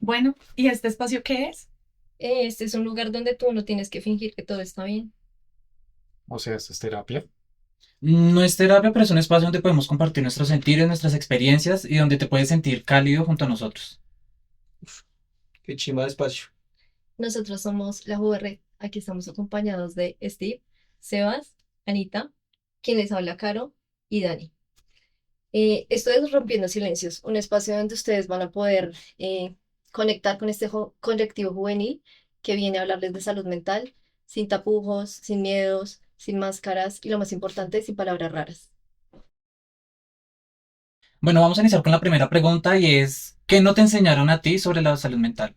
Bueno, ¿y este espacio qué es? Este es un lugar donde tú no tienes que fingir que todo está bien. O sea, esto es terapia. No es terapia, pero es un espacio donde podemos compartir nuestros sentires, nuestras experiencias y donde te puedes sentir cálido junto a nosotros. Qué chimba de espacio. Nosotros somos la JR. Aquí estamos acompañados de Steve, Sebas, Anita, quien les habla Caro y Dani. Esto es Rompiendo Silencios, un espacio donde ustedes van a poder conectar con este colectivo juvenil que viene a hablarles de salud mental, sin tapujos, sin miedos, sin máscaras y lo más importante, sin palabras raras. Bueno, vamos a iniciar con la primera pregunta y es, ¿qué no te enseñaron a ti sobre la salud mental?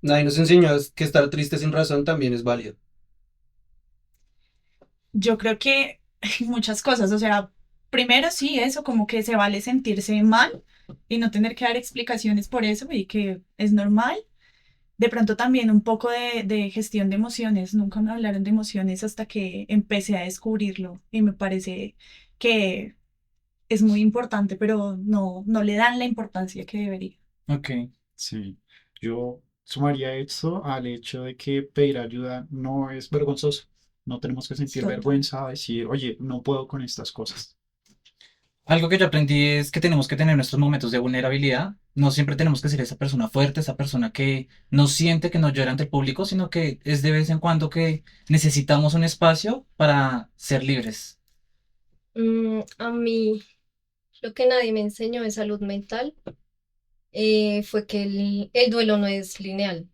Nadie nos enseñó que estar triste sin razón también es válido. Yo creo que muchas cosas, o sea, primero sí, eso, como que se vale sentirse mal y no tener que dar explicaciones por eso y que es normal. De pronto también un poco de gestión de emociones. Nunca me hablaron de emociones hasta que empecé a descubrirlo y me parece que es muy importante, pero no le dan la importancia que debería. Ok. Sí, yo sumaría esto al hecho de que pedir ayuda no es vergonzoso. No tenemos que sentir Total. vergüenza a decir, oye, no puedo con estas cosas. Algo que yo aprendí es que tenemos que tener nuestros momentos de vulnerabilidad. No siempre tenemos que ser esa persona fuerte, esa persona que no siente que no llora ante el público, sino que es de vez en cuando que necesitamos un espacio para ser libres. A mí, lo que nadie me enseñó de salud mental fue que el duelo no es lineal.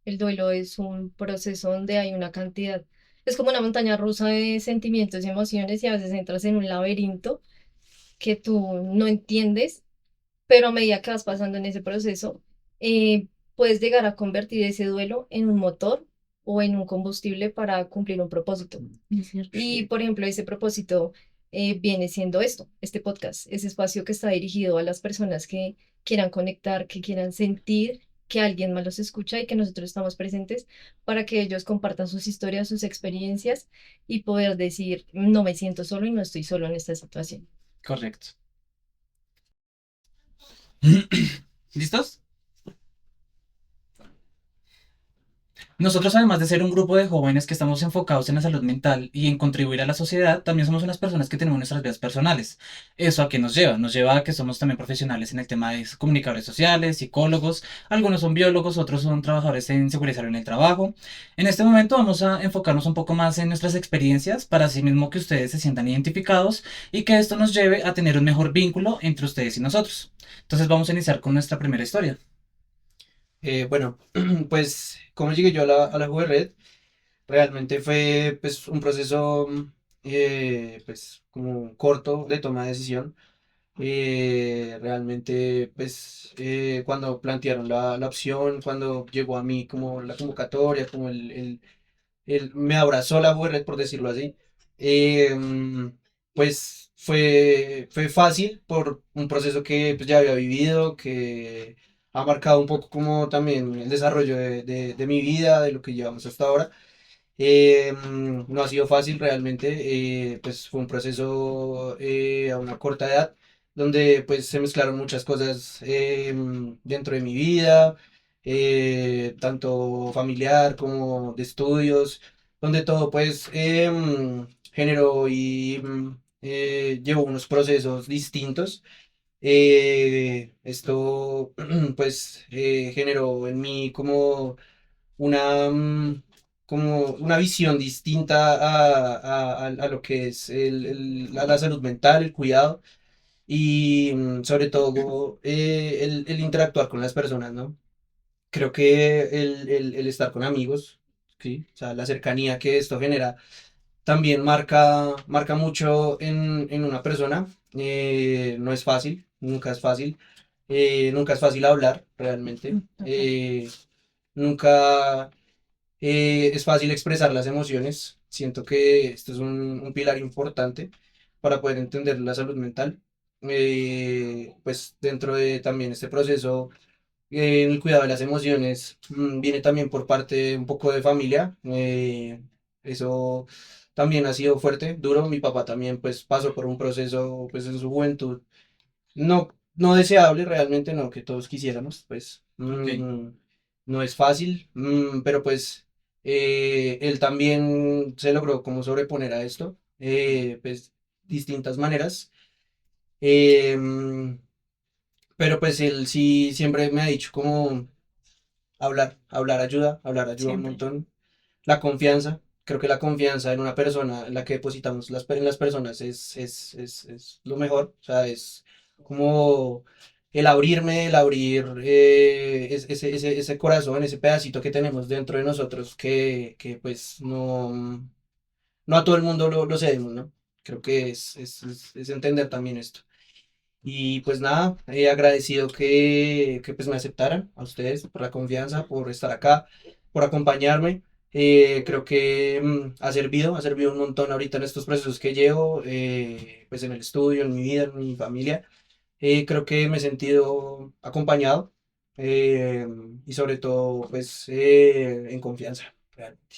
El duelo es un proceso donde hay una cantidad. Es como una montaña rusa de sentimientos y emociones y a veces entras en un laberinto que tú no entiendes, pero a medida que vas pasando en ese proceso, puedes llegar a convertir ese duelo en un motor o en un combustible para cumplir un propósito. Es cierto. Y, por ejemplo, ese propósito viene siendo esto, este podcast, ese espacio que está dirigido a las personas que quieran conectar, que quieran sentir que alguien más los escucha y que nosotros estamos presentes para que ellos compartan sus historias, sus experiencias y poder decir, no me siento solo y no estoy solo en esta situación. Correcto. ¿Listos? Nosotros, además de ser un grupo de jóvenes que estamos enfocados en la salud mental y en contribuir a la sociedad, también somos unas personas que tenemos nuestras vidas personales. ¿Eso a qué nos lleva? Nos lleva a que somos también profesionales en el tema de comunicadores sociales, psicólogos, algunos son biólogos, otros son trabajadores en seguridad y salud en el trabajo. En este momento vamos a enfocarnos un poco más en nuestras experiencias para así mismo que ustedes se sientan identificados y que esto nos lleve a tener un mejor vínculo entre ustedes y nosotros. Entonces vamos a iniciar con nuestra primera historia. Bueno, pues cómo llegué yo a la Juvenred, realmente fue pues un proceso pues como corto de toma de decisión. Realmente pues cuando plantearon la opción, cuando llegó a mí como la convocatoria, como me abrazó la Juvenred por decirlo así, pues fue fácil por un proceso que pues, ya había vivido, que ha marcado un poco como también el desarrollo de mi vida, de lo que llevamos hasta ahora. No ha sido fácil realmente, pues fue un proceso a una corta edad donde pues se mezclaron muchas cosas dentro de mi vida, tanto familiar como de estudios, donde todo pues generó y llevó unos procesos distintos. Esto pues generó en mí una, mm, como una visión distinta a lo que es la salud mental, el cuidado y sobre todo el interactuar con las personas, ¿no? Creo que el estar con amigos, ¿sí? O sea, la cercanía que esto genera también marca mucho en una persona. No es fácil, nunca es fácil. Nunca es fácil hablar realmente. Total. Nunca es fácil expresar las emociones. Siento que esto es un pilar importante para poder entender la salud mental. Pues dentro de también este proceso, el cuidado de las emociones viene también por parte un poco de familia. Eso también ha sido fuerte, duro. Mi papá también pues pasó por un proceso pues en su juventud, no no deseable, realmente no, que todos quisiéramos, pues Ok. no es fácil, pero pues él también se logró como sobreponer a esto, pues distintas maneras, em, pero pues él sí siempre me ha dicho como hablar ayuda un Siempre. montón. La confianza, creo que la confianza en una persona, en la que depositamos en las personas es lo mejor, o sea, es como el abrir ese corazón, ese pedacito que tenemos dentro de nosotros que pues no a todo el mundo lo cedemos, ¿no? Creo que es entender también esto. Y pues nada, agradecido que pues me aceptaran a ustedes por la confianza, por estar acá, por acompañarme. Creo que ha servido un montón ahorita en estos procesos que llevo, pues en el estudio, en mi vida, en mi familia. Creo que me he sentido acompañado eh, y sobre todo pues en confianza, realmente.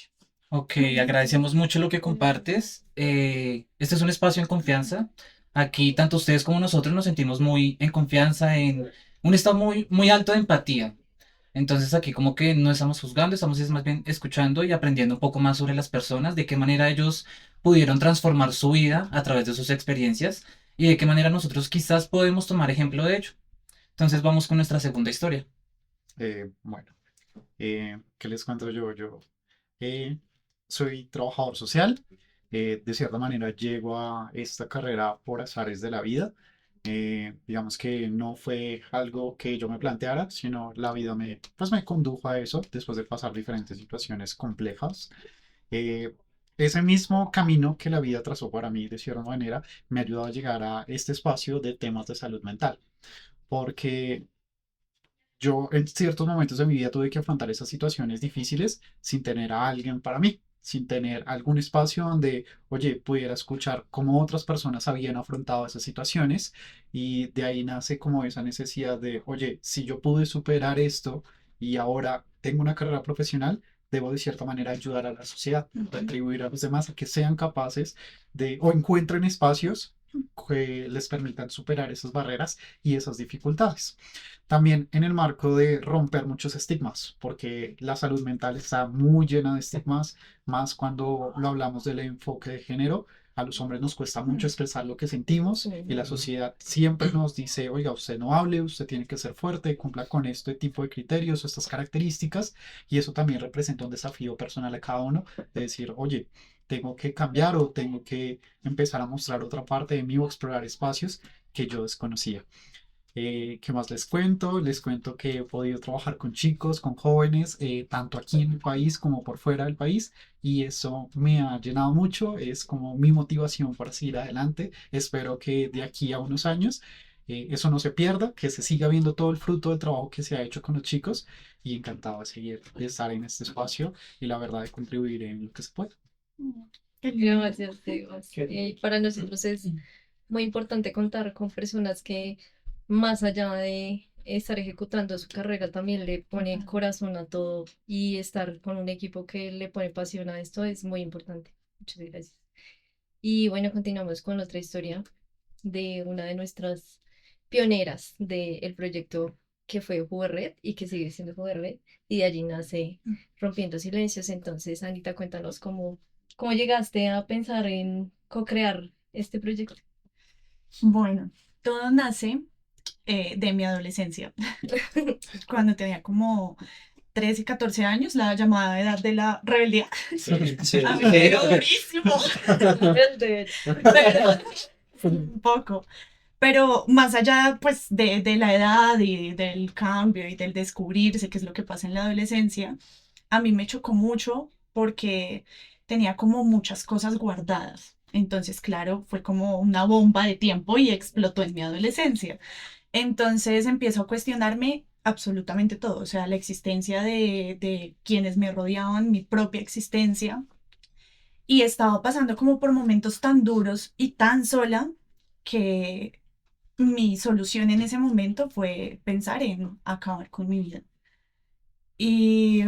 Ok, agradecemos mucho lo que compartes. Este es un espacio en confianza. Aquí tanto ustedes como nosotros nos sentimos muy en confianza, en un estado muy, muy alto de empatía. Entonces aquí como que no estamos juzgando, estamos es más bien escuchando y aprendiendo un poco más sobre las personas, de qué manera ellos pudieron transformar su vida a través de sus experiencias y de qué manera nosotros quizás podemos tomar ejemplo de ello. Entonces vamos con nuestra segunda historia. Bueno, ¿qué les cuento yo? Yo eh, soy trabajador social. De cierta manera llego a esta carrera por azares de la vida. Digamos que no fue algo que yo me planteara, sino la vida pues me condujo a eso después de pasar diferentes situaciones complejas. Eh, Ese mismo camino que la vida trazó para mí, de cierta manera, me ayudó a llegar a este espacio de temas de salud mental, porque yo en ciertos momentos de mi vida tuve que afrontar esas situaciones difíciles sin tener a alguien para mí, sin tener algún espacio donde, oye, pudiera escuchar cómo otras personas habían afrontado esas situaciones, y de ahí nace como esa necesidad de, oye, si yo pude superar esto y ahora tengo una carrera profesional, debo de cierta manera ayudar a la sociedad, Ujú. retribuir a los demás a que sean capaces de o encuentren espacios que les permitan superar esas barreras y esas dificultades. También en el marco de romper muchos estigmas, porque la salud mental está muy llena de estigmas, más cuando lo hablamos del enfoque de género. A los hombres nos cuesta mucho Mm. expresar lo que sentimos y la Ujú. sociedad siempre nos dice, oiga, usted no hable, usted tiene que ser fuerte, cumpla con este tipo de criterios o estas características, y eso también representa un desafío personal a cada uno de decir, oye, tengo que cambiar o tengo que empezar a mostrar otra parte de mí o explorar espacios que yo desconocía. ¿Qué más les cuento? Les cuento que he podido trabajar con chicos, con jóvenes, tanto aquí en el país como por fuera del país, y eso me ha llenado mucho, es como mi motivación para seguir adelante. Espero que de aquí a unos años eso no se pierda, que se siga viendo todo el fruto del trabajo que se ha hecho con los chicos, y encantado de seguir, de estar en este espacio y la verdad de contribuir en lo que se pueda. Qué lindo. Gracias, Sebas. Qué- Para nosotros es muy importante contar con personas que, más allá de estar ejecutando su carrera, también le ponen Total. corazón a todo y estar con un equipo que le pone pasión a esto es muy importante. Muchas gracias. Y bueno, continuamos con otra historia de una de nuestras pioneras del proyecto que fue Juverred y que sigue siendo Juverred. Y de allí nace Rompiendo Silencios. Entonces, Anita, cuéntanos cómo llegaste a pensar en co-crear este proyecto. Bueno, todo nace de mi adolescencia, cuando tenía como 13, 14 años, la llamada edad de la rebeldía. Sí. A mí me dio durísimo, pero un poco. Pero más allá, pues, de la edad y del cambio y del descubrirse, qué es lo que pasa en la adolescencia, a mí me chocó mucho porque tenía como muchas cosas guardadas. Entonces, claro, fue como una bomba de tiempo y explotó en mi adolescencia. Entonces empiezo a cuestionarme absolutamente todo, o sea, la existencia de quienes me rodeaban, mi propia existencia. Y estaba pasando como por momentos tan duros y tan sola que mi solución en ese momento fue pensar en acabar con mi vida. Y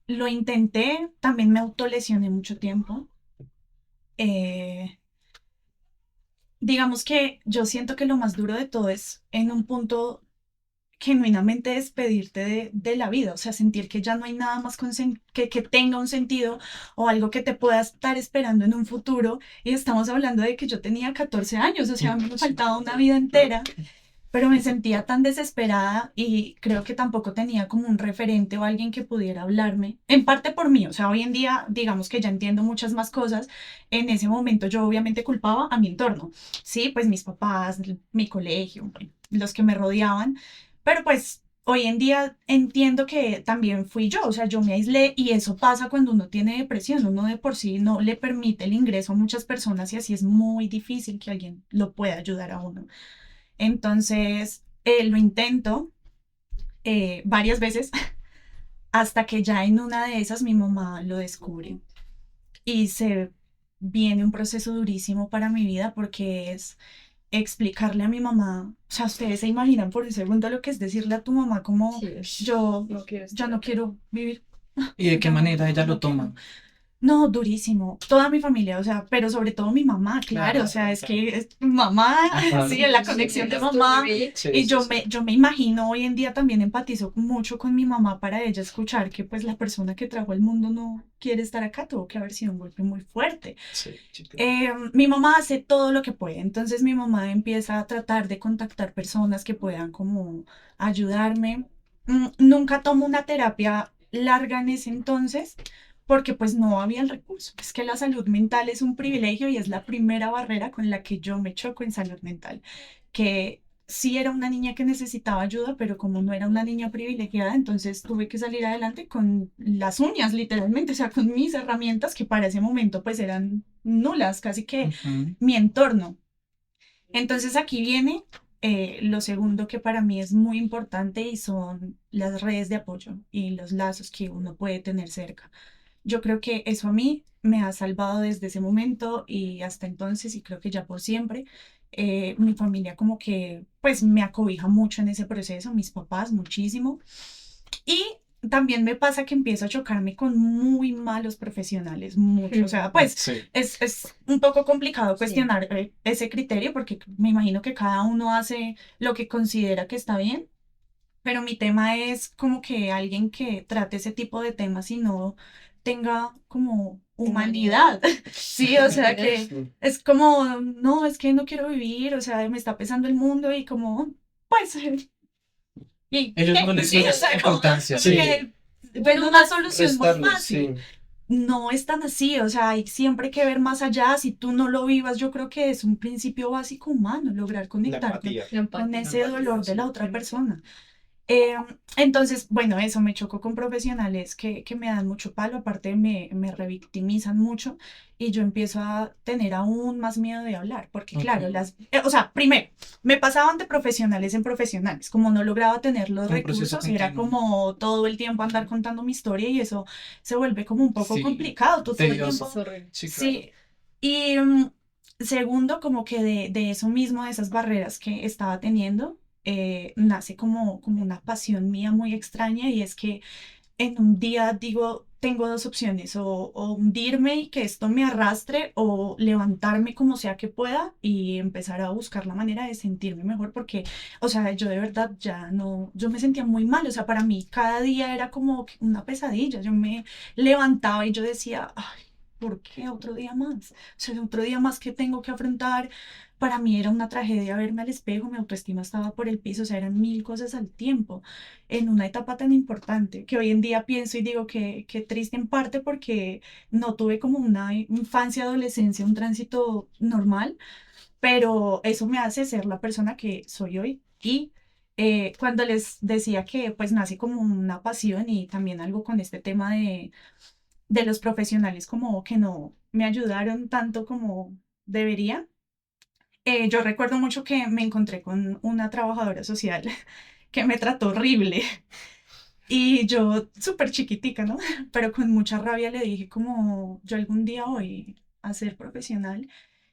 lo intenté, también me autolesioné mucho tiempo. eh, digamos que yo siento que lo más duro de todo es en un punto genuinamente despedirte de la vida, o sea, sentir que ya no hay nada más que tenga un sentido o algo que te pueda estar esperando en un futuro. Y estamos hablando de que yo tenía 14 años, o sea, a mí me faltaba una vida entera, pero me sentía tan desesperada y creo que tampoco tenía como un referente o alguien que pudiera hablarme, en parte por mí, o sea, hoy en día digamos que ya entiendo muchas más cosas. En ese momento yo obviamente culpaba a mi entorno, sí, pues mis papás, mi colegio, bueno, los que me rodeaban, pero pues hoy en día entiendo que también fui yo, o sea, yo me aislé y eso pasa cuando uno tiene depresión, uno de por sí no le permite el ingreso a muchas personas y así es muy difícil que alguien lo pueda ayudar a uno. Entonces, lo intento varias veces hasta que ya en una de esas mi mamá lo descubre y se viene un proceso durísimo para mi vida porque es explicarle a mi mamá, o sea, ustedes se imaginan por un segundo lo que es decirle a tu mamá como Sí, yo no quiero ya estar no acá. quiero vivir, ¿Y de qué ya no, manera ella lo no quiero. toma? No, durísimo. Toda mi familia, o sea, pero sobre todo mi mamá, claro, o Claro, sea, es claro. que mamá, Ajá. sí, la Sí, conexión de esto mamá. viví. Sí, Y sí, yo sí. yo me imagino hoy en día también empatizo mucho con mi mamá para ella escuchar que pues la persona que trajo al mundo no quiere estar acá, tuvo que haber sido un golpe muy fuerte. Sí, sí, claro. Mi mamá hace todo lo que puede, entonces mi mamá empieza a tratar de contactar personas que puedan como ayudarme. Nunca tomo una terapia larga en ese entonces porque pues no había el recurso. Es que la salud mental es un privilegio y es la primera barrera con la que yo me choco en salud mental, que sí era una niña que necesitaba ayuda, pero como no era una niña privilegiada, entonces tuve que salir adelante con las uñas, literalmente, o sea, con mis herramientas que para ese momento pues eran nulas, casi que Ujú. mi entorno. Entonces aquí viene lo segundo que para mí es muy importante y son las redes de apoyo y los lazos que uno puede tener cerca. Yo creo que eso a mí me ha salvado desde ese momento y hasta entonces y creo que ya por siempre. Mi familia como que pues me acobija mucho en ese proceso, mis papás muchísimo. Y también me pasa que empiezo a chocarme con muy malos profesionales, mucho. O sea, pues Sí, es un poco complicado Sí. cuestionar ese criterio porque me imagino que cada uno hace lo que considera que está bien, pero mi tema es como que alguien que trate ese tipo de temas y no tenga como Humanidad. humanidad. Sí, o sea que Sí. es como, no, es que no quiero vivir, o sea, me está pesando el mundo y como, pues, ¿y Ellos no qué? les Sí, dan o sea, importancia, como sí. que ven una solución muy Restarles, fácil. sí. No es tan así, o sea, hay siempre que ver más allá. Si tú no lo vivas, yo creo que es un principio básico humano, lograr La conectar empatía. La con empatía. ese dolor de Sí. la otra persona. Eh, entonces, bueno, eso me chocó con profesionales que me dan mucho palo, aparte me revictimizan mucho y yo empiezo a tener aún más miedo de hablar, porque Ok. claro, o sea, primero, me pasaban de profesionales en profesionales, como no lograba tener los Un proceso recursos, era continuo. como todo el tiempo andar contando mi historia y eso se vuelve como un poco Sí, complicado, tú todo el tedioso. Es tiempo, horrible. Sí, claro. sí. Y segundo, como que de eso mismo, de esas barreras que estaba teniendo, nace como una pasión mía muy extraña y es que en un día digo, tengo dos opciones, o hundirme y que esto me arrastre o levantarme como sea que pueda y empezar a buscar la manera de sentirme mejor porque, o sea, yo de verdad ya no, yo me sentía muy mal, o sea, para mí cada día era como que una pesadilla, yo me levantaba y yo decía, ay, ¿por qué otro día más? O sea, otro día más que tengo que afrontar. Para mí era una tragedia verme al espejo, mi autoestima estaba por el piso, o sea, eran mil cosas al tiempo en una etapa tan importante que hoy en día pienso y digo que triste en parte porque no tuve como una infancia, adolescencia, un tránsito normal, pero eso me hace ser la persona que soy hoy. Y cuando les decía que pues nace como una pasión y también algo con este tema de los profesionales como que no me ayudaron tanto como debería. Yo recuerdo mucho que me encontré con una trabajadora social que me trató horrible. Y yo, súper chiquitica, ¿no? Pero con mucha rabia le dije como, yo algún día voy a ser profesional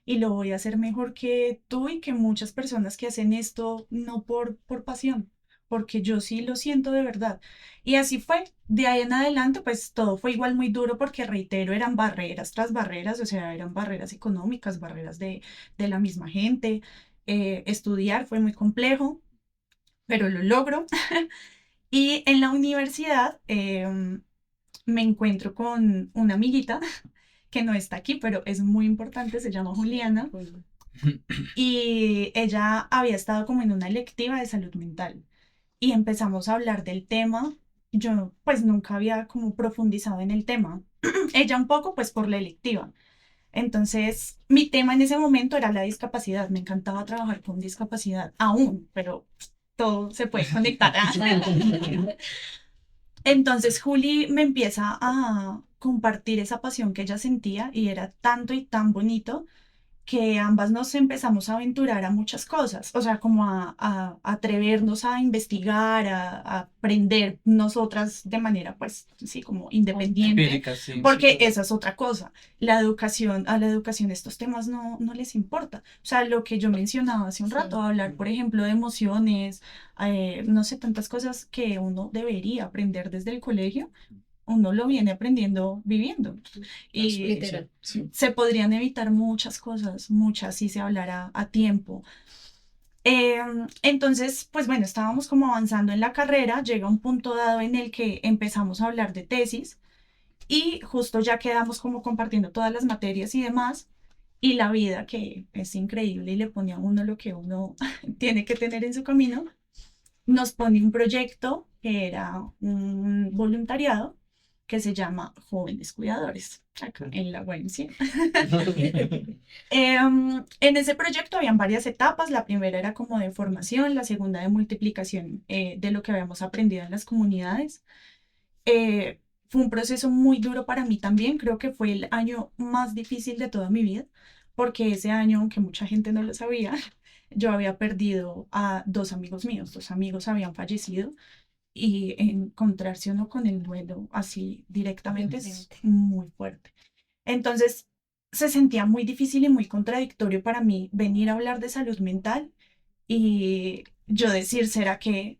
y lo voy a hacer mejor que tú y que muchas personas que hacen esto no por pasión. porque yo sí lo siento de verdad. Y así fue. De ahí en adelante, pues todo fue igual muy duro porque, reitero, eran barreras tras barreras, o sea, eran barreras económicas, barreras de la misma gente. Estudiar fue muy complejo, pero lo logro. Y en la universidad me encuentro con una amiguita que no está aquí, pero es muy importante, se llama Juliana, y ella había estado como en una electiva de salud mental y empezamos a hablar del tema. Yo pues nunca había como profundizado en el tema. Ella un poco pues por la electiva. Entonces, mi tema en ese momento era la discapacidad. Me encantaba trabajar con discapacidad aún, pero todo se puede conectar. Entonces Juli me empieza a compartir esa pasión que ella sentía y era tanto y tan bonito que ambas nos empezamos a aventurar a muchas cosas, o sea, como a atrevernos a investigar, a aprender nosotras de manera, pues, sí, como independiente, Empírica, sí. porque esa es otra cosa. La educación, a la educación estos temas no les importa. O sea, lo que yo mencionaba hace un rato, hablar, por ejemplo, de emociones, no sé, tantas cosas que uno debería aprender desde el colegio, uno lo viene aprendiendo viviendo. Y Literal. Sí. se podrían evitar muchas cosas, muchas, si se hablara a tiempo. Entonces, pues bueno, estábamos como avanzando en la carrera, llega un punto dado en el que empezamos a hablar de tesis y justo ya quedamos como compartiendo todas las materias y demás, y la vida, que es increíble y le pone a uno lo que uno tiene que tener en su camino, nos pone un proyecto que era un voluntariado que se llama Jóvenes Cuidadores, acá en la UNC. En ese proyecto habían varias etapas. La primera era como de formación, la segunda de multiplicación de lo que habíamos aprendido en las comunidades. Fue un proceso muy duro para mí también. Creo que fue el año más difícil de toda mi vida, porque ese año, aunque mucha gente no lo sabía, yo había perdido a dos amigos míos. Dos amigos habían fallecido y encontrarse uno con el duelo así directamente es muy fuerte. Entonces, se sentía muy difícil y muy contradictorio para mí venir a hablar de salud mental y yo decir, ¿será que,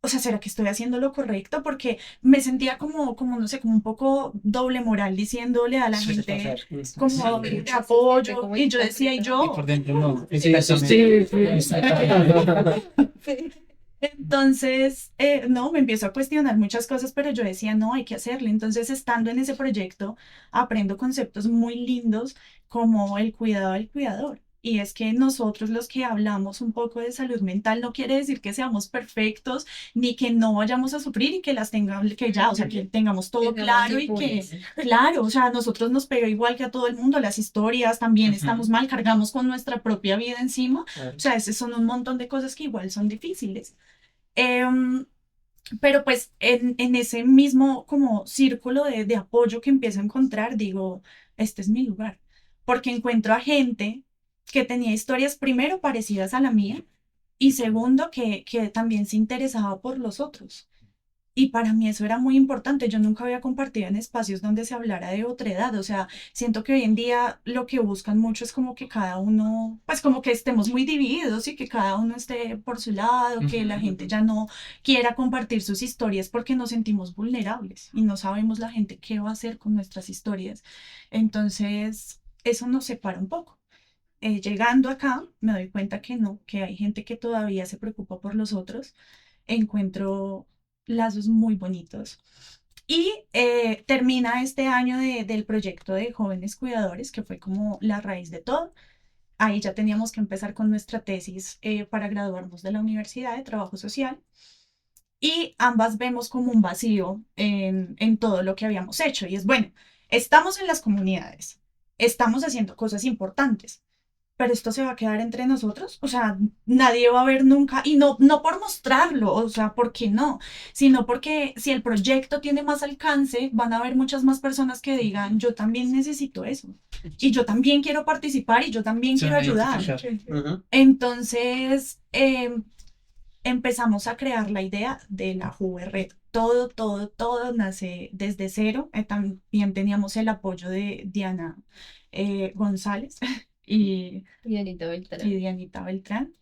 o sea, será que estoy haciendo lo correcto? Porque me sentía como, no sé, como un poco doble moral diciéndole a la gente como Sí. de apoyo, Como y yo decía, ¿y hipócrita. Y yo? por dentro no. Sí, Entonces, no, me empiezo a cuestionar muchas cosas, pero yo decía, no, hay que hacerlo. Entonces, estando en ese proyecto, aprendo conceptos muy lindos como el cuidado del cuidador. Y es que nosotros los que hablamos un poco de salud mental no quiere decir que seamos perfectos ni que no vayamos a sufrir y que las tengamos, que ya, o sea, que tengamos todo claro y que, claro, o sea, a nosotros nos pega igual que a todo el mundo, las historias también estamos mal, cargamos con nuestra propia vida encima. O sea, esos son un montón de cosas que igual son difíciles. Em, pero pues en ese mismo como círculo de apoyo que empiezo a encontrar, digo, este es mi lugar, porque encuentro a gente que tenía historias primero parecidas a la mía y segundo que también se interesaba por los otros. Y para mí eso era muy importante. Yo nunca había compartido en espacios donde se hablara de otra edad. O sea, siento que hoy en día lo que buscan mucho es como que cada uno, pues como que estemos muy divididos y que cada uno esté por su lado, que la gente ya no quiera compartir sus historias porque nos sentimos vulnerables y no sabemos la gente qué va a hacer con nuestras historias. Entonces, eso nos separa un poco. Llegando acá, me doy cuenta que no, que hay gente que todavía se preocupa por los otros. Encuentro lazos muy bonitos. Y termina este año del proyecto de jóvenes cuidadores, que fue como la raíz de todo. Ahí ya teníamos que empezar con nuestra tesis para graduarnos de la Universidad de Trabajo Social. Y ambas vemos como un vacío en todo lo que habíamos hecho. Y es bueno, estamos en las comunidades, estamos haciendo cosas importantes, pero esto se va a quedar entre nosotros, o sea, nadie va a ver nunca, y no por mostrarlo, o sea, ¿por qué no? Sino porque si el proyecto tiene más alcance, van a haber muchas más personas que digan, yo también necesito eso, y yo también quiero participar, y yo también Se quiero van a ayudar. identificar. Entonces, empezamos a crear la idea de la Juve Red. Todo nace desde cero. También teníamos el apoyo de Diana González y Y Anita Beltrán. y Dianita Beltrán.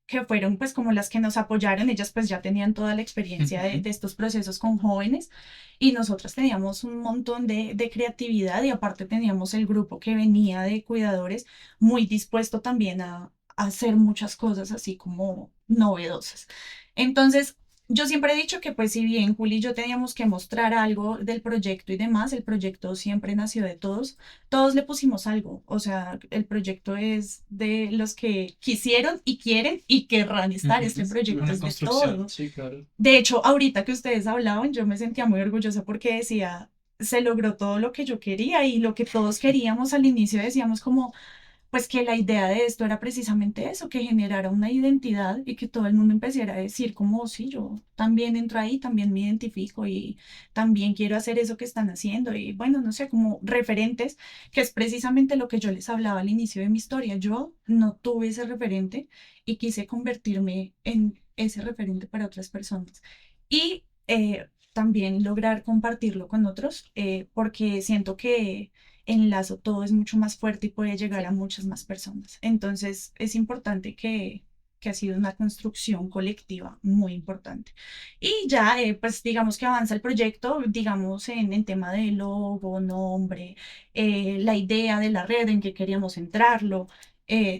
que fueron pues como las que nos apoyaron. Ellas pues ya tenían toda la experiencia Ujú. de estos procesos con jóvenes y nosotras teníamos un montón de creatividad y aparte teníamos el grupo que venía de cuidadores muy dispuesto también a hacer muchas cosas así como novedosas. Entonces, yo siempre he dicho que pues si bien Juli y yo teníamos que mostrar algo del proyecto y demás, el proyecto siempre nació de todos, todos le pusimos algo, o sea, el proyecto es de los que quisieron y quieren y querrán estar, Ujú. este Es proyecto una es de construcción. todos. Sí, claro. De hecho, ahorita que ustedes hablaban, yo me sentía muy orgullosa porque decía, se logró todo lo que yo quería y lo que todos queríamos al inicio decíamos como, pues que la idea de esto era precisamente eso, que generara una identidad y que todo el mundo empezara a decir como, sí, yo también entro ahí, también me identifico y también quiero hacer eso que están haciendo y bueno, no sé, como referentes, que es precisamente lo que yo les hablaba al inicio de mi historia. Yo no tuve ese referente y quise convertirme en ese referente para otras personas. Y también lograr compartirlo con otros, porque siento que enlazo todo es mucho más fuerte y puede llegar a Sí. muchas más personas. Entonces es importante que ha sido una construcción colectiva muy importante. Y ya, pues digamos que avanza el proyecto, digamos en tema de logo, nombre, la idea de la red en que queríamos entrarlo.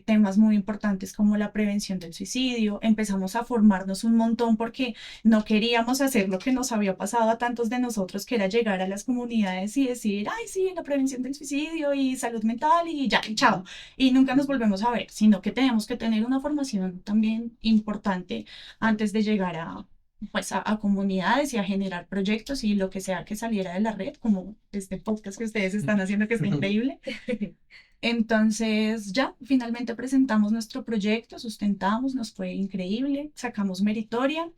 Temas muy importantes como la prevención del suicidio. Empezamos a formarnos un montón porque no queríamos hacer lo que nos había pasado a tantos de nosotros, que era llegar a las comunidades y decir, ay, sí, la prevención del suicidio y salud mental y ya, y chao. Y nunca nos volvemos a ver, sino que tenemos que tener una formación también importante antes de llegar a, pues, a comunidades y a generar proyectos y lo que sea que saliera de la red, como este podcast que ustedes están haciendo, que está increíble. Entonces, ya, finalmente presentamos nuestro proyecto, sustentamos, nos fue increíble, sacamos meritoria,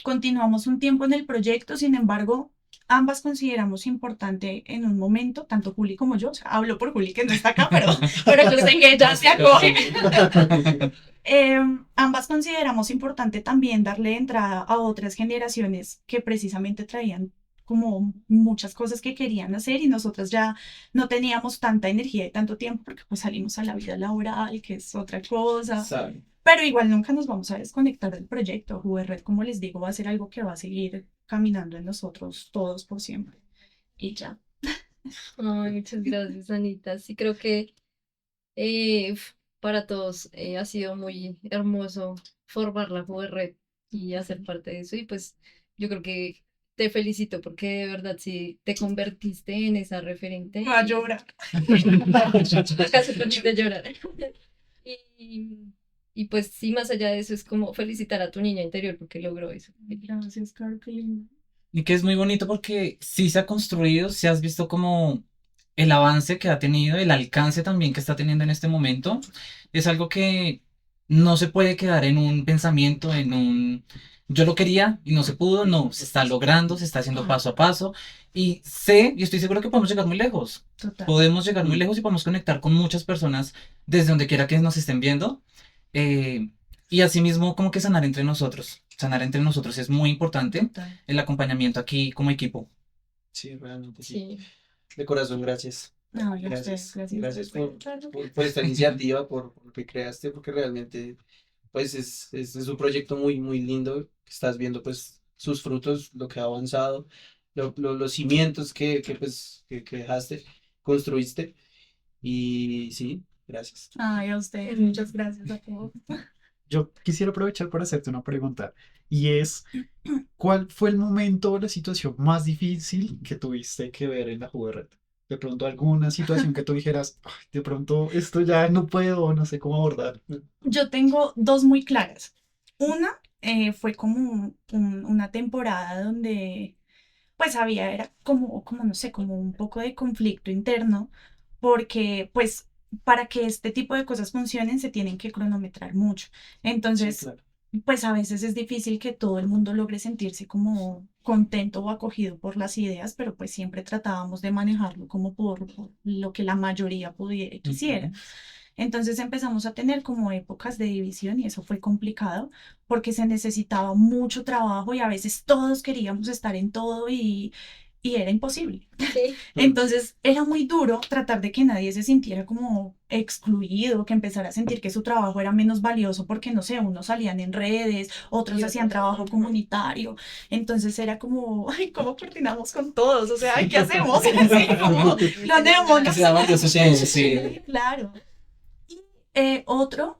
continuamos un tiempo en el proyecto, sin embargo, ambas consideramos importante en un momento, tanto Juli como yo, o sea, hablo por Juli que no está acá, pero yo sé que ella se acoge. Ambas consideramos importante también darle entrada a otras generaciones que precisamente traían como muchas cosas que querían hacer y nosotras ya no teníamos tanta energía y tanto tiempo porque pues salimos a la vida laboral, que es otra cosa, Sabe. pero igual nunca nos vamos a desconectar del proyecto. Juvenred, como les digo, va a ser algo que va a seguir caminando en nosotros todos por siempre. Y ya. Ay, muchas gracias, Anita. Sí, creo que para todos ha sido muy hermoso formar la Red y hacer parte de eso. Y pues yo creo que te felicito porque de verdad sí te convertiste en esa referente. Va a llorar. Acá se permite llorar. Y, y pues sí, más allá de eso es como felicitar a tu niña interior porque logró eso. Gracias, Caro, qué lindo. Y que es muy bonito porque sí se ha construido, sí has visto como el avance que ha tenido, el alcance también que está teniendo en este momento. Es algo que no se puede quedar en un pensamiento, en un yo lo quería y no se pudo, no, se está logrando, se está haciendo paso a paso. Y sé y estoy seguro que podemos llegar muy lejos. Total. Podemos llegar muy lejos y podemos conectar con muchas personas desde donde quiera que nos estén viendo. Eh, y asimismo, como que sanar entre nosotros. Sanar entre nosotros es muy importante Total. el acompañamiento aquí como equipo. Sí, realmente sí. Sí. De corazón, gracias. No, y a Gracias. ustedes, gracias. Gracias por, Claro. por esta iniciativa, por lo que creaste, porque realmente pues es un proyecto muy, muy lindo. Estás viendo pues sus frutos, lo que ha avanzado, los cimientos que dejaste, construiste. Y sí, gracias. Ay, a ustedes, muchas gracias a todos. Yo quisiera aprovechar para hacerte una pregunta y es, ¿cuál fue el momento o la situación más difícil que tuviste que ver en la Juvenred? De pronto alguna situación que tú dijeras, "Ay, de pronto esto ya no puedo, no sé cómo abordar". Yo tengo dos muy claras. Una fue como una temporada donde pues era como, no sé, como un poco de conflicto interno, porque pues para que este tipo de cosas funcionen se tienen que cronometrar mucho. Sí, Entonces, claro. pues a veces es difícil que todo el mundo logre sentirse como contento o acogido por las ideas, pero pues siempre tratábamos de manejarlo como por lo que la mayoría pudiera y quisiera. Ujú. Entonces empezamos a tener como épocas de división y eso fue complicado porque se necesitaba mucho trabajo y a veces todos queríamos estar en todo y y era imposible. Sí. Entonces era muy duro tratar de que nadie se sintiera como excluido, que empezara a sentir que su trabajo era menos valioso porque, no sé, unos salían en redes, otros Y hacían otros trabajo no. comunitario. Entonces era como, ay, ¿cómo coordinamos con todos? O sea, ¿qué hacemos? Sí, como, planeamos. Que sea valioso, sí, sí. Claro. Y otro,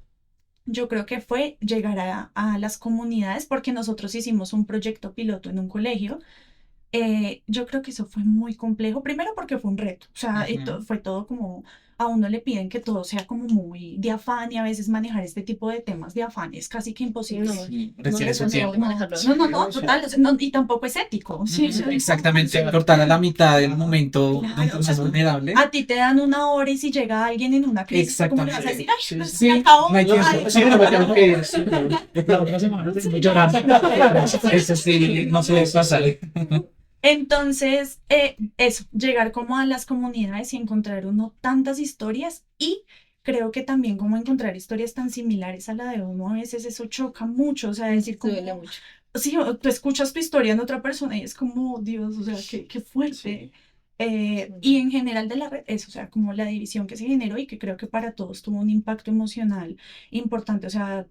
yo creo que fue llegar a las comunidades, porque nosotros hicimos un proyecto piloto en un colegio. Yo creo que eso fue muy complejo, primero porque fue un reto, o sea, Ujú. fue todo como, a uno le piden que todo sea como muy de afán y a veces manejar este tipo de temas de afán es casi que imposible. No, Sí, no requiere es su posible tiempo. manejarlo. No, total, o sea, y tampoco es ético, sí, Ujú, exactamente, cortar a la mitad del momento donde claro, o uno sea, es vulnerable. a ti te dan una hora y si llega alguien en una crisis, ¿tú ¿cómo le vas a decir? Exactamente. Ay, pues, Sí, se acabó, no hay tiempo. ay, Sí, no me tengo que ir. Sí, no. La otra semana tengo llorando. Eso sí, no se les pasa. Entonces, eso, llegar como a las comunidades y encontrar uno tantas historias y creo que también como encontrar historias tan similares a la de uno, a veces eso choca mucho, o sea, decir Duele como, mucho. sí, tú escuchas tu historia en otra persona y es como, Dios, o sea, qué fuerte. Y en general de la red, eso, o sea, como la división que se generó y que creo que para todos tuvo un impacto emocional importante, o sea,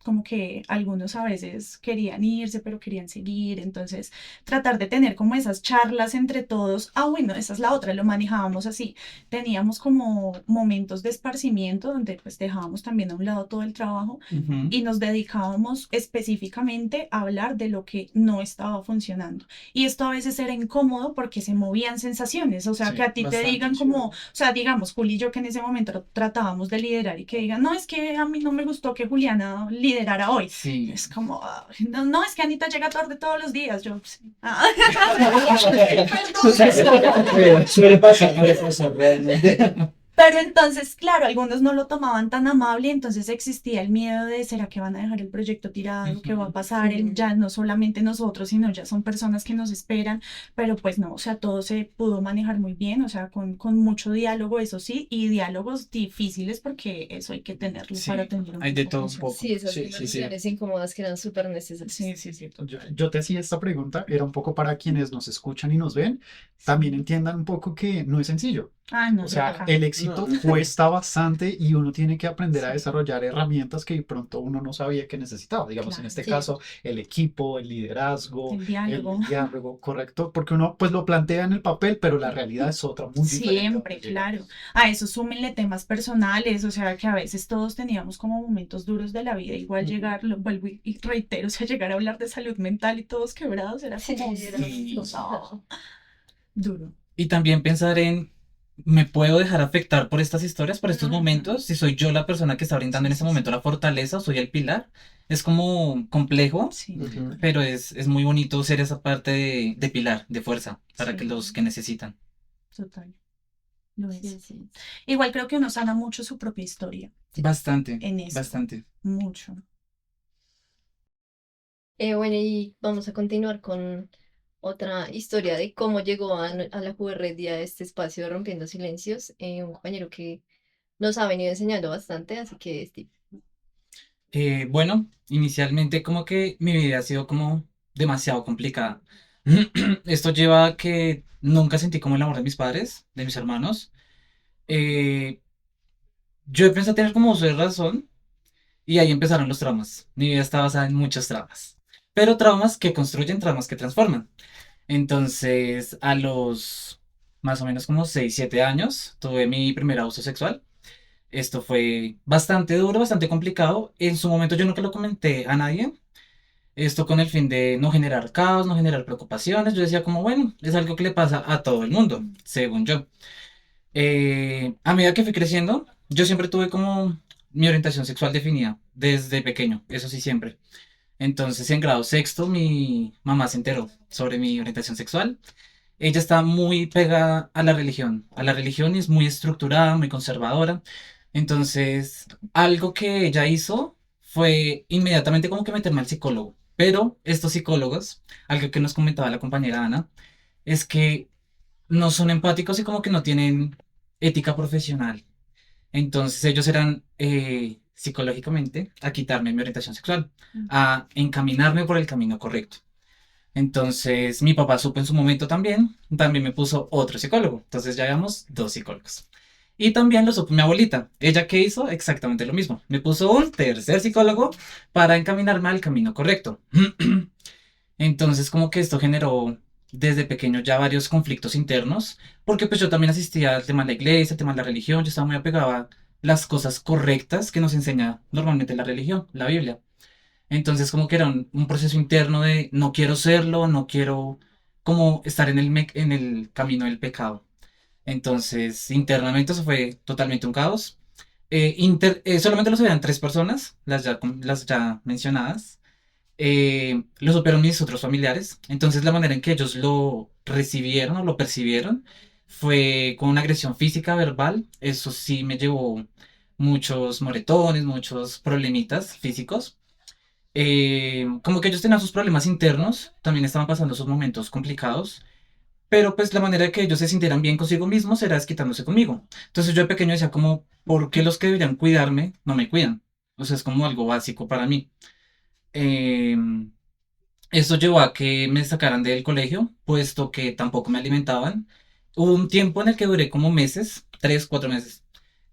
como que algunos a veces querían irse, pero querían seguir, entonces tratar de tener como esas charlas entre todos. Ah, bueno, esa es la otra, lo manejábamos así. Teníamos como momentos de esparcimiento donde pues dejábamos también a un lado todo el trabajo Ujú. y nos dedicábamos específicamente a hablar de lo que no estaba funcionando. Y esto a veces era incómodo porque se movían sensaciones, o sea, Sí, que a ti te bastante, digan sí. como, o sea, digamos, Juli y yo que en ese momento tratábamos de liderar y que digan, no, es que a mí no me gustó que Juliana liderara hoy. Sí. Es como, "Ay, no, no, es que Anita llega tarde todos los días. Yo, sí. Ah, Suele pasar realmente. pero entonces, claro, algunos no lo tomaban tan amable, entonces existía el miedo de, ¿será que van a dejar el proyecto tirado? ¿Qué va a Ujú. pasar? Sí. Ya no solamente nosotros, sino ya son personas que nos esperan, pero pues no, o sea, todo se pudo manejar muy bien, o sea, con mucho diálogo, eso sí, y diálogos difíciles porque eso hay que tenerlo para Sí, tener un hay de grupo todo un funcional. poco. Sí, esas Sí, sí, sí. conversaciones incómodas que eran súper necesarias. Sí, Yo te hacía esta pregunta, era un poco para quienes nos escuchan y nos ven, también entiendan un poco que no es sencillo. Ah, no, O sea, nunca. el éxito No. cuesta bastante y uno tiene que aprender a Sí. desarrollar herramientas que de pronto uno no sabía que necesitaba. Digamos, en Claro. este Sí. caso, el equipo, el liderazgo, El diálogo. el diálogo, correcto, porque uno pues lo plantea en el papel, pero la realidad es otra, muy diferente a Siempre, donde llega. claro. A eso súmenle temas personales, o sea, que a veces todos teníamos como momentos duros de la vida, igual Ujú. llegar, lo vuelvo y reitero, o sea, llegar a hablar de salud mental y todos quebrados era Sí, como, era Sí. no, duro. Y también pensar en, ¿me puedo dejar afectar por estas historias, por estos Ujú. momentos? Si soy yo la persona que está brindando en ese momento la fortaleza o soy el pilar. Es como complejo, Sí, Ujú. pero es muy bonito ser esa parte de pilar, de fuerza, para que sí, los que necesitan. total, lo Sí, es. sí. Igual creo que uno sana mucho su propia historia Bastante, en esto, bastante. mucho. Bueno, y vamos a continuar con otra historia de cómo llegó a la juguerrería de este espacio de Rompiendo Silencios. Un compañero que nos ha venido enseñando bastante, así que Steve. Bueno, inicialmente como que mi vida ha sido como demasiado complicada. Esto lleva a que nunca sentí como el amor de mis padres, de mis hermanos. Eh, yo empecé a tener como uso de razón y ahí empezaron los traumas. Mi vida está basada en muchos traumas, pero traumas que construyen, traumas que transforman. Entonces, a los más o menos como 6 7 años, tuve mi primer abuso sexual. Esto fue bastante duro, bastante complicado. En su momento yo nunca lo comenté a nadie. Esto con el fin de no generar caos, no generar preocupaciones. Yo decía como, bueno, es algo que le pasa a todo el mundo, según yo. A medida que fui creciendo, yo siempre tuve como mi orientación sexual definida desde pequeño, eso sí siempre. Entonces en grado sexto mi mamá se enteró sobre mi orientación sexual. Ella está muy pegada a la religión y es muy estructurada, muy conservadora. Entonces, algo que ella hizo fue inmediatamente como que meterme al psicólogo. Pero estos psicólogos, algo que nos comentaba la compañera Ana, es que no son empáticos y como que no tienen ética profesional. Entonces ellos eran psicológicamente a quitarme mi orientación sexual, a encaminarme por el camino correcto. Entonces mi papá supo en su momento también me puso otro psicólogo. Entonces ya habíamos dos psicólogos. Y también lo supo mi abuelita. ¿Ella qué hizo? Exactamente lo mismo. Me puso un tercer psicólogo para encaminarme al camino correcto. Entonces como que esto generó desde pequeño ya varios conflictos internos, porque pues yo también asistía al tema de la iglesia, al tema de la religión, yo estaba muy apegado a las cosas correctas que nos enseña normalmente la religión, la Biblia. Entonces como que era un proceso interno de no quiero serlo, no quiero como estar en en el camino del pecado. Entonces internamente eso fue totalmente un caos. Solamente lo sabían tres personas, las ya mencionadas. Lo supieron mis otros familiares. Entonces la manera en que ellos lo recibieron o lo percibieron fue con una agresión física, verbal. Eso sí me llevó muchos moretones, muchos problemitas físicos. Como que ellos tenían sus problemas internos, también estaban pasando sus momentos complicados, pero pues la manera de que ellos se sintieran bien consigo mismos era desquitándose conmigo. Entonces yo de pequeño decía como, ¿por qué los que deberían cuidarme no me cuidan? O sea, es como algo básico para mí. Em, Esto llevó a que me sacaran del colegio, puesto que tampoco me alimentaban. Hubo un tiempo en el que duré como meses, 3, 4 meses,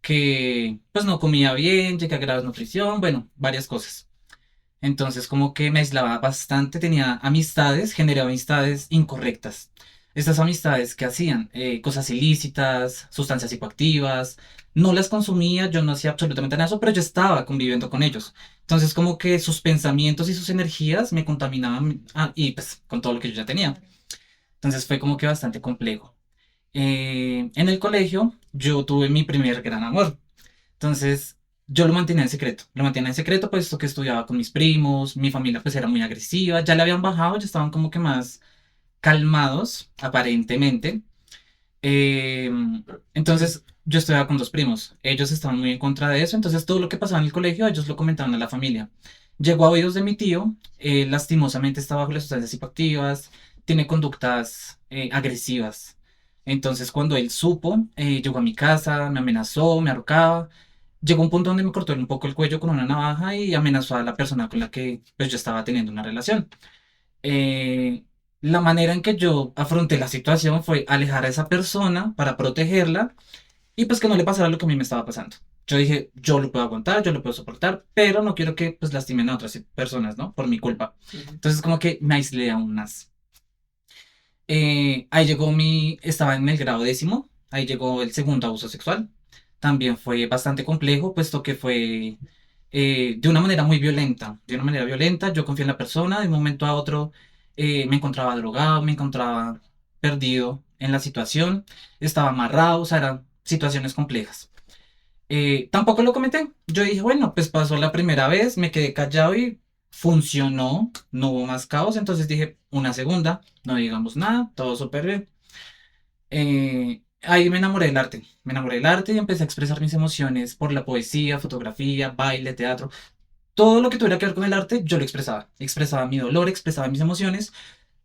que pues no comía bien, llegué a graves de nutrición, bueno, varias cosas. Entonces como que me aislaba bastante, tenía amistades, generaba amistades incorrectas. Estas amistades que hacían cosas ilícitas, sustancias psicoactivas, no las consumía, yo no hacía absolutamente nada de eso, pero yo estaba conviviendo con ellos. Entonces como que sus pensamientos y sus energías me contaminaban y pues con todo lo que yo ya tenía. Entonces fue como que bastante complejo. En el colegio yo tuve mi primer gran amor. Entonces, yo lo mantenía en secreto puesto que estudiaba con mis primos, mi familia pues era muy agresiva, ya le habían bajado, ya estaban como que más calmados, aparentemente. Eh, entonces, yo estudiaba con dos primos, ellos estaban muy en contra de eso, entonces todo lo que pasaba en el colegio, ellos lo comentaban a la familia. Llegó a oídos de mi tío, lastimosamente está bajo las sustancias psicoactivas, tiene conductas agresivas. Entonces, cuando él supo, llegó a mi casa, me amenazó, me ahorcaba. Llegó un punto donde me cortó un poco el cuello con una navaja y amenazó a la persona con la que pues, yo estaba teniendo una relación. Eh, la manera en que yo afronté la situación fue alejar a esa persona para protegerla y pues que no le pasara lo que a mí me estaba pasando. Yo dije, yo lo puedo aguantar, yo lo puedo soportar, pero no quiero que pues lastimen a otras personas, ¿no? Por mi culpa. Ujú. Entonces como que me aislé aún más. Ahí llegó estaba en el grado 10º, ahí llegó el segundo abuso sexual. También fue bastante complejo, puesto que fue de una manera muy violenta. De una manera violenta, yo confié en la persona, de un momento a otro me encontraba drogado, me encontraba perdido en la situación, estaba amarrado, o sea, eran situaciones complejas. Tampoco lo comenté. Yo dije, bueno, pues pasó la primera vez, me quedé callado y funcionó, no hubo más caos, entonces dije, una segunda, no digamos nada, todo súper bien. Ahí me enamoré del arte, me enamoré del arte y empecé a expresar mis emociones por la poesía, fotografía, baile, teatro, todo lo que tuviera que ver con el arte, yo lo expresaba, expresaba mi dolor, expresaba mis emociones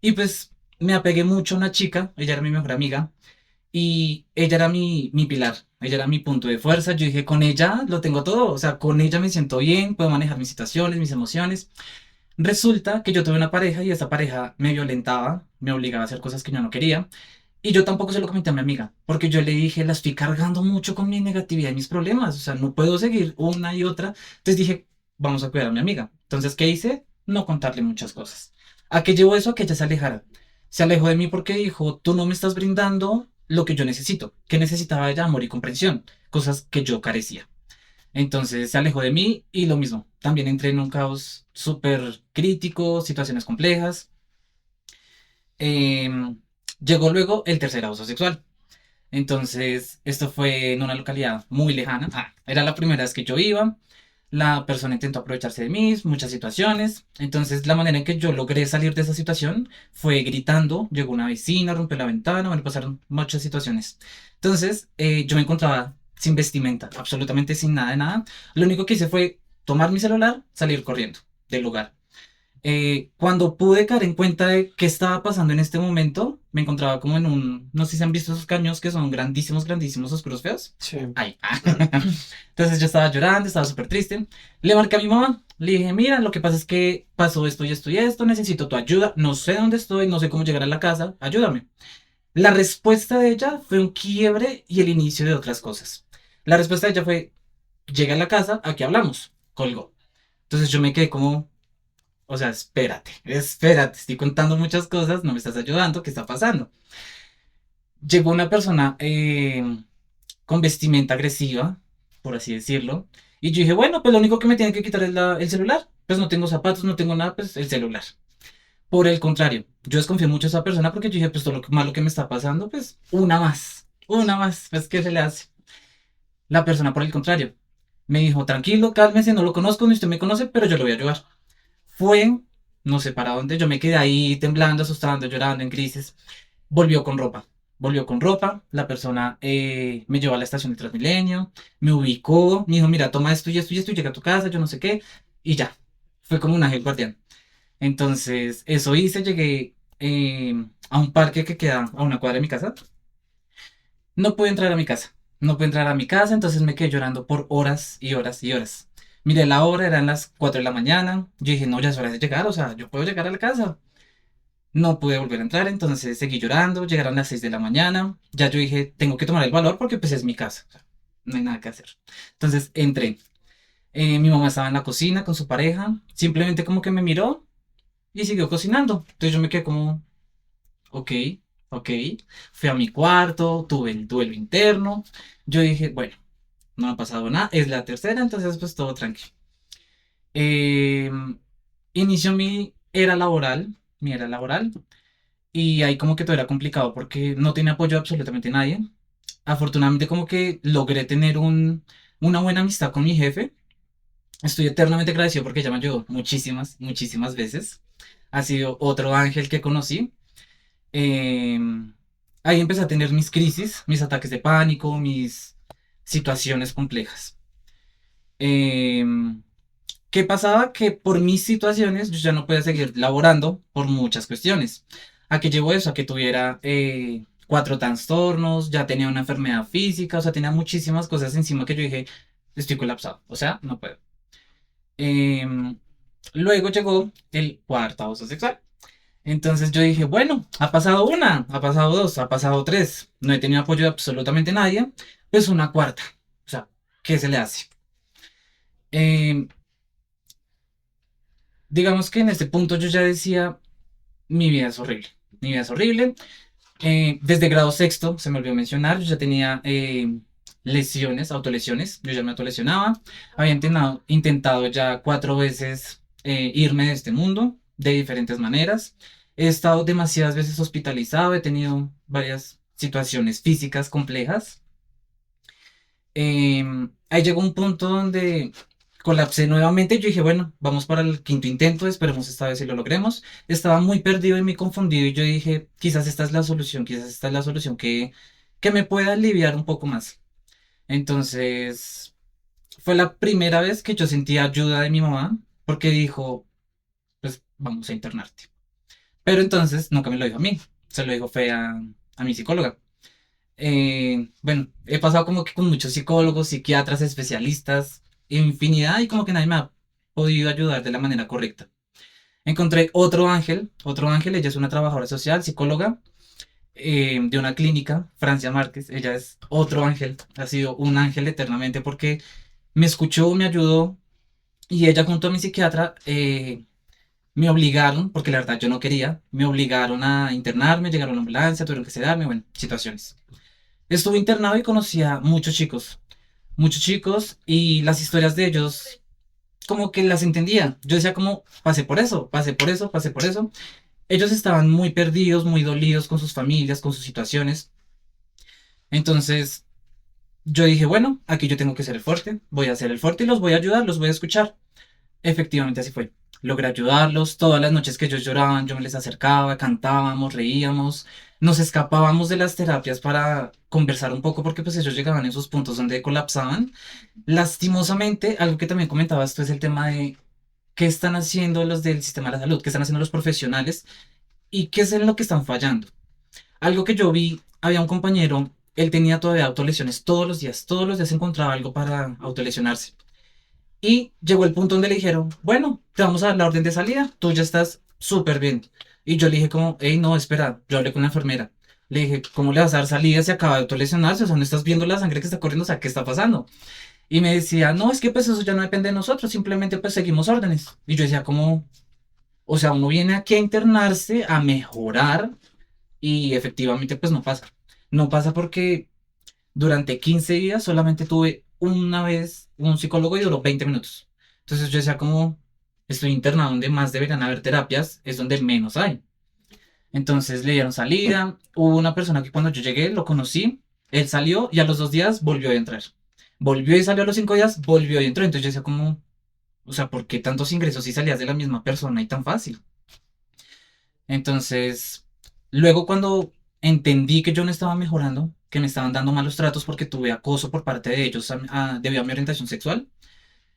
y pues me apegué mucho a una chica, ella era mi mejor amiga y ella era mi pilar, ella era mi punto de fuerza. Yo dije, con ella lo tengo todo, o sea, con ella me siento bien, puedo manejar mis situaciones, mis emociones. Resulta que yo tuve una pareja y esa pareja me violentaba, me obligaba a hacer cosas que yo no quería. Y yo tampoco se lo comenté a mi amiga, porque yo le dije, la estoy cargando mucho con mi negatividad y mis problemas, o sea, no puedo seguir una y otra. Entonces dije, vamos a cuidar a mi amiga. Entonces, ¿qué hice? No contarle muchas cosas. ¿A qué llevó eso? A que ella se alejara. Se alejó de mí porque dijo, tú no me estás brindando lo que yo necesito. ¿Qué necesitaba ella? Amor y comprensión, cosas que yo carecía. Entonces se alejó de mí y lo mismo. También entré en un caos súper crítico, situaciones complejas. Em, Llegó luego el tercer abuso sexual. Entonces, esto fue en una localidad muy lejana. Era la primera vez que yo iba. La persona intentó aprovecharse de mí, muchas situaciones. Entonces, la manera en que yo logré salir de esa situación fue gritando. Llegó una vecina, rompió la ventana, bueno, pasaron muchas situaciones. Entonces, yo me encontraba sin vestimenta, absolutamente sin nada de nada. Lo único que hice fue tomar mi celular, salir corriendo del lugar. Cuando pude caer en cuenta de qué estaba pasando en este momento, me encontraba como en un, no sé si han visto esos caños que son grandísimos, grandísimos, oscuros, feos. Sí. Ay. Entonces yo estaba llorando, estaba súper triste. Le marqué a mi mamá, le dije, mira, lo que pasa es que pasó esto y esto y esto, necesito tu ayuda, no sé dónde estoy, no sé cómo llegar a la casa, ayúdame. La respuesta de ella fue un quiebre y el inicio de otras cosas. La respuesta de ella fue, llega a la casa, aquí hablamos, colgó. Entonces yo me quedé como, o sea, espérate, espérate, estoy contando muchas cosas, no me estás ayudando, ¿qué está pasando? Llegó una persona con vestimenta agresiva, por así decirlo, y yo dije, bueno, pues lo único que me tiene que quitar es el celular. Pues no tengo zapatos, no tengo nada, pues el celular. Por el contrario, yo desconfío mucho de esa persona porque yo dije, pues todo lo malo que me está pasando, pues una más, pues ¿qué se le hace? La persona, por el contrario, me dijo, tranquilo, cálmese, no lo conozco, ni usted me conoce, pero yo lo voy a ayudar. Fue, no sé para dónde, yo me quedé ahí temblando, asustando, llorando, en crisis. Volvió con ropa, volvió con ropa, la persona me llevó a la estación de Transmilenio, me ubicó, me dijo, mira, toma esto y esto y esto, y llega a tu casa, yo no sé qué, y ya, fue como un ángel guardián. Entonces, eso hice, llegué a un parque que queda a una cuadra de mi casa. No pude entrar a mi casa, no pude entrar a mi casa, entonces me quedé llorando por horas y horas y horas. Miré la hora, eran las 4 de la mañana. Yo dije, no, ya es hora de llegar, o sea, yo puedo llegar a la casa. No pude volver a entrar, entonces seguí llorando. Llegaron las 6 de la mañana. Ya yo dije, tengo que tomar el valor porque pues es mi casa, o sea, no hay nada que hacer. Entonces entré. Mi mamá estaba en la cocina con su pareja, simplemente como que me miró y siguió cocinando. Entonces yo me quedé como, ok, ok. Fui a mi cuarto, tuve el duelo interno. Yo dije, bueno, no ha pasado nada, es la tercera, entonces pues todo tranquilo. Eh, Inició mi era laboral, y ahí como que todo era complicado porque no tenía apoyo de absolutamente nadie. Afortunadamente como que logré tener una buena amistad con mi jefe. Estoy eternamente agradecido porque ella me ayudó muchísimas, muchísimas veces. Ha sido otro ángel que conocí. Em, Ahí empecé a tener mis crisis, mis ataques de pánico, mis situaciones complejas. Em, ¿Qué pasaba? Que por mis situaciones yo ya no podía seguir laborando por muchas cuestiones. ¿A qué llevó eso? A que tuviera 4 trastornos, ya tenía una enfermedad física, o sea, tenía muchísimas cosas encima que yo dije, estoy colapsado, o sea, no puedo. Em, Luego llegó el cuarto abuso sexual. Entonces yo dije, bueno, ha pasado una, ha pasado dos, ha pasado tres, no he tenido apoyo de absolutamente nadie, pues una cuarta. O sea, ¿qué se le hace? Em, digamos que en este punto yo ya decía, mi vida es horrible, mi vida es horrible. Desde grado sexto, se me olvidó mencionar, yo ya tenía lesiones, autolesiones, yo ya me autolesionaba, había intentado ya 4 veces irme de este mundo, de diferentes maneras. He estado demasiadas veces hospitalizado, he tenido varias situaciones físicas complejas. Ahí llegó un punto donde colapsé nuevamente. Yo dije, bueno, vamos para el quinto intento, esperemos esta vez si lo logremos. Estaba muy perdido y muy confundido y yo dije, quizás esta es la solución, quizás esta es la solución que me pueda aliviar un poco más. Entonces, fue la primera vez que yo sentí ayuda de mi mamá porque dijo, pues vamos a internarte. Pero entonces nunca me lo dijo a mí, se lo dijo fue a mi psicóloga. Bueno, he pasado como que con muchos psicólogos, psiquiatras, especialistas, infinidad, y como que nadie me ha podido ayudar de la manera correcta. Encontré otro ángel, ella es una trabajadora social, psicóloga, de una clínica, Francia Márquez, ella es otro ángel, ha sido un ángel eternamente porque me escuchó, me ayudó, y ella junto a mi psiquiatra me obligaron, porque la verdad yo no quería, me obligaron a internarme, llegaron a la ambulancia, tuvieron que sedarme, bueno, situaciones. Estuve internado y conocí a muchos chicos, y las historias de ellos como que las entendía. Yo decía como, pasé por eso, pasé por eso, pasé por eso. Ellos estaban muy perdidos, muy dolidos con sus familias, con sus situaciones. Entonces yo dije, bueno, aquí yo tengo que ser el fuerte, voy a ser el fuerte y los voy a ayudar, los voy a escuchar. Efectivamente así fue. Logré ayudarlos. Todas las noches que ellos lloraban, yo me les acercaba, cantábamos, reíamos, nos escapábamos de las terapias para conversar un poco porque pues ellos llegaban en esos puntos donde colapsaban. Lastimosamente, algo que también comentabas tú es el tema de qué están haciendo los del sistema de la salud, qué están haciendo los profesionales y qué es en lo que están fallando. Algo que yo vi, había un compañero, él tenía todavía autolesiones todos los días encontraba algo para autolesionarse. Y llegó el punto donde le dijeron, bueno, te vamos a dar la orden de salida, tú ya estás súper bien. Y yo le dije como, hey, no, espera, yo hablé con la enfermera. Le dije, ¿cómo le vas a dar salida si acaba de autolesionarse? O sea, no estás viendo la sangre que está corriendo, o sea, ¿qué está pasando? Y me decía, no, es que pues eso ya no depende de nosotros, simplemente pues seguimos órdenes. Y yo decía como, o sea, uno viene aquí a internarse, a mejorar y efectivamente pues no pasa. No pasa porque durante 15 días solamente tuve una vez un psicólogo y duró 20 minutos. Entonces yo decía como, estoy internado donde más deberían haber terapias, es donde menos hay. Entonces le dieron salida, hubo una persona que cuando yo llegué lo conocí, él salió y a los 2 días volvió a entrar. Volvió y salió a los 5 días, volvió y entró. Entonces yo decía como, o sea, ¿por qué tantos ingresos si salías de la misma persona y tan fácil? Entonces, luego cuando entendí que yo no estaba mejorando, que me estaban dando malos tratos porque tuve acoso por parte de ellos debido a mi orientación sexual,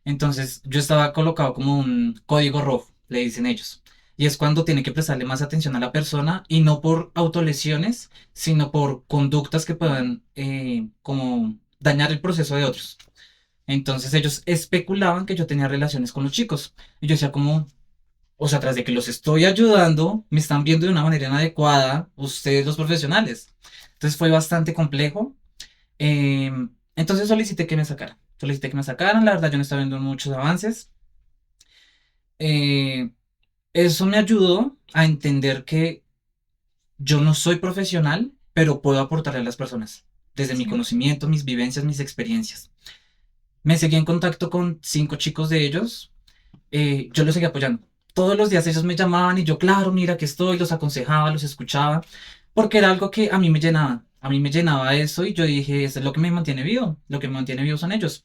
entonces yo estaba colocado como un código rojo, le dicen ellos. Y es cuando tiene que prestarle más atención a la persona y no por autolesiones, sino por conductas que puedan como dañar el proceso de otros. Entonces ellos especulaban que yo tenía relaciones con los chicos. Y yo decía como, o sea, tras de que los estoy ayudando, me están viendo de una manera inadecuada ustedes los profesionales. Entonces fue bastante complejo. Entonces solicité que me sacaran. Solicité que me sacaran. La verdad, yo no estaba viendo muchos avances. Eh, Eso me ayudó a entender que yo no soy profesional, pero puedo aportarle a las personas. Desde mi Sí. conocimiento, mis vivencias, mis experiencias. Me seguí en contacto con 5 chicos de ellos. Yo los seguía apoyando. Todos los días ellos me llamaban y yo, claro, mira que estoy, los aconsejaba, los escuchaba, porque era algo que a mí me llenaba. A mí me llenaba eso y yo dije, esto es lo que me mantiene vivo. Lo que me mantiene vivo son ellos.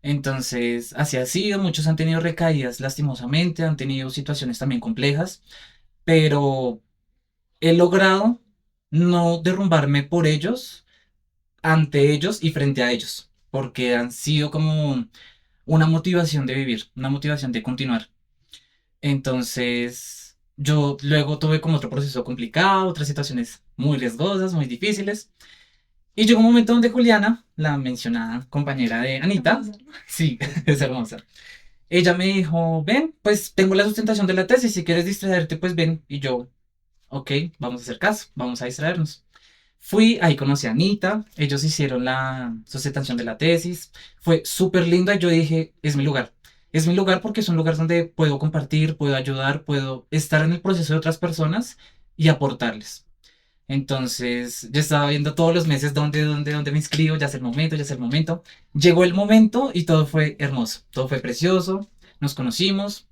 Entonces, así ha sido. Muchos han tenido recaídas lastimosamente, han tenido situaciones también complejas, pero he logrado no derrumbarme por ellos, ante ellos y frente a ellos, porque han sido como una motivación de vivir, una motivación de continuar. Entonces, yo luego tuve como otro proceso complicado, otras situaciones muy riesgosas, muy difíciles. Y llegó un momento donde Juliana, la mencionada compañera de Anita, Hermosa. sí, es hermosa. Ella me dijo, ven, pues tengo la sustentación de la tesis, si quieres distraerte, pues ven. Y yo, ok, vamos a hacer caso, vamos a distraernos. Fui, ahí conocí a Anita, ellos hicieron la sustentación de la tesis, fue súper linda y yo dije, es mi lugar. Es mi lugar porque es un lugar donde puedo compartir, puedo ayudar, puedo estar en el proceso de otras personas y aportarles. Entonces, yo estaba viendo todos los meses dónde me inscribo, ya es el momento, ya es el momento. Llegó el momento y todo fue hermoso, todo fue precioso, nos conocimos.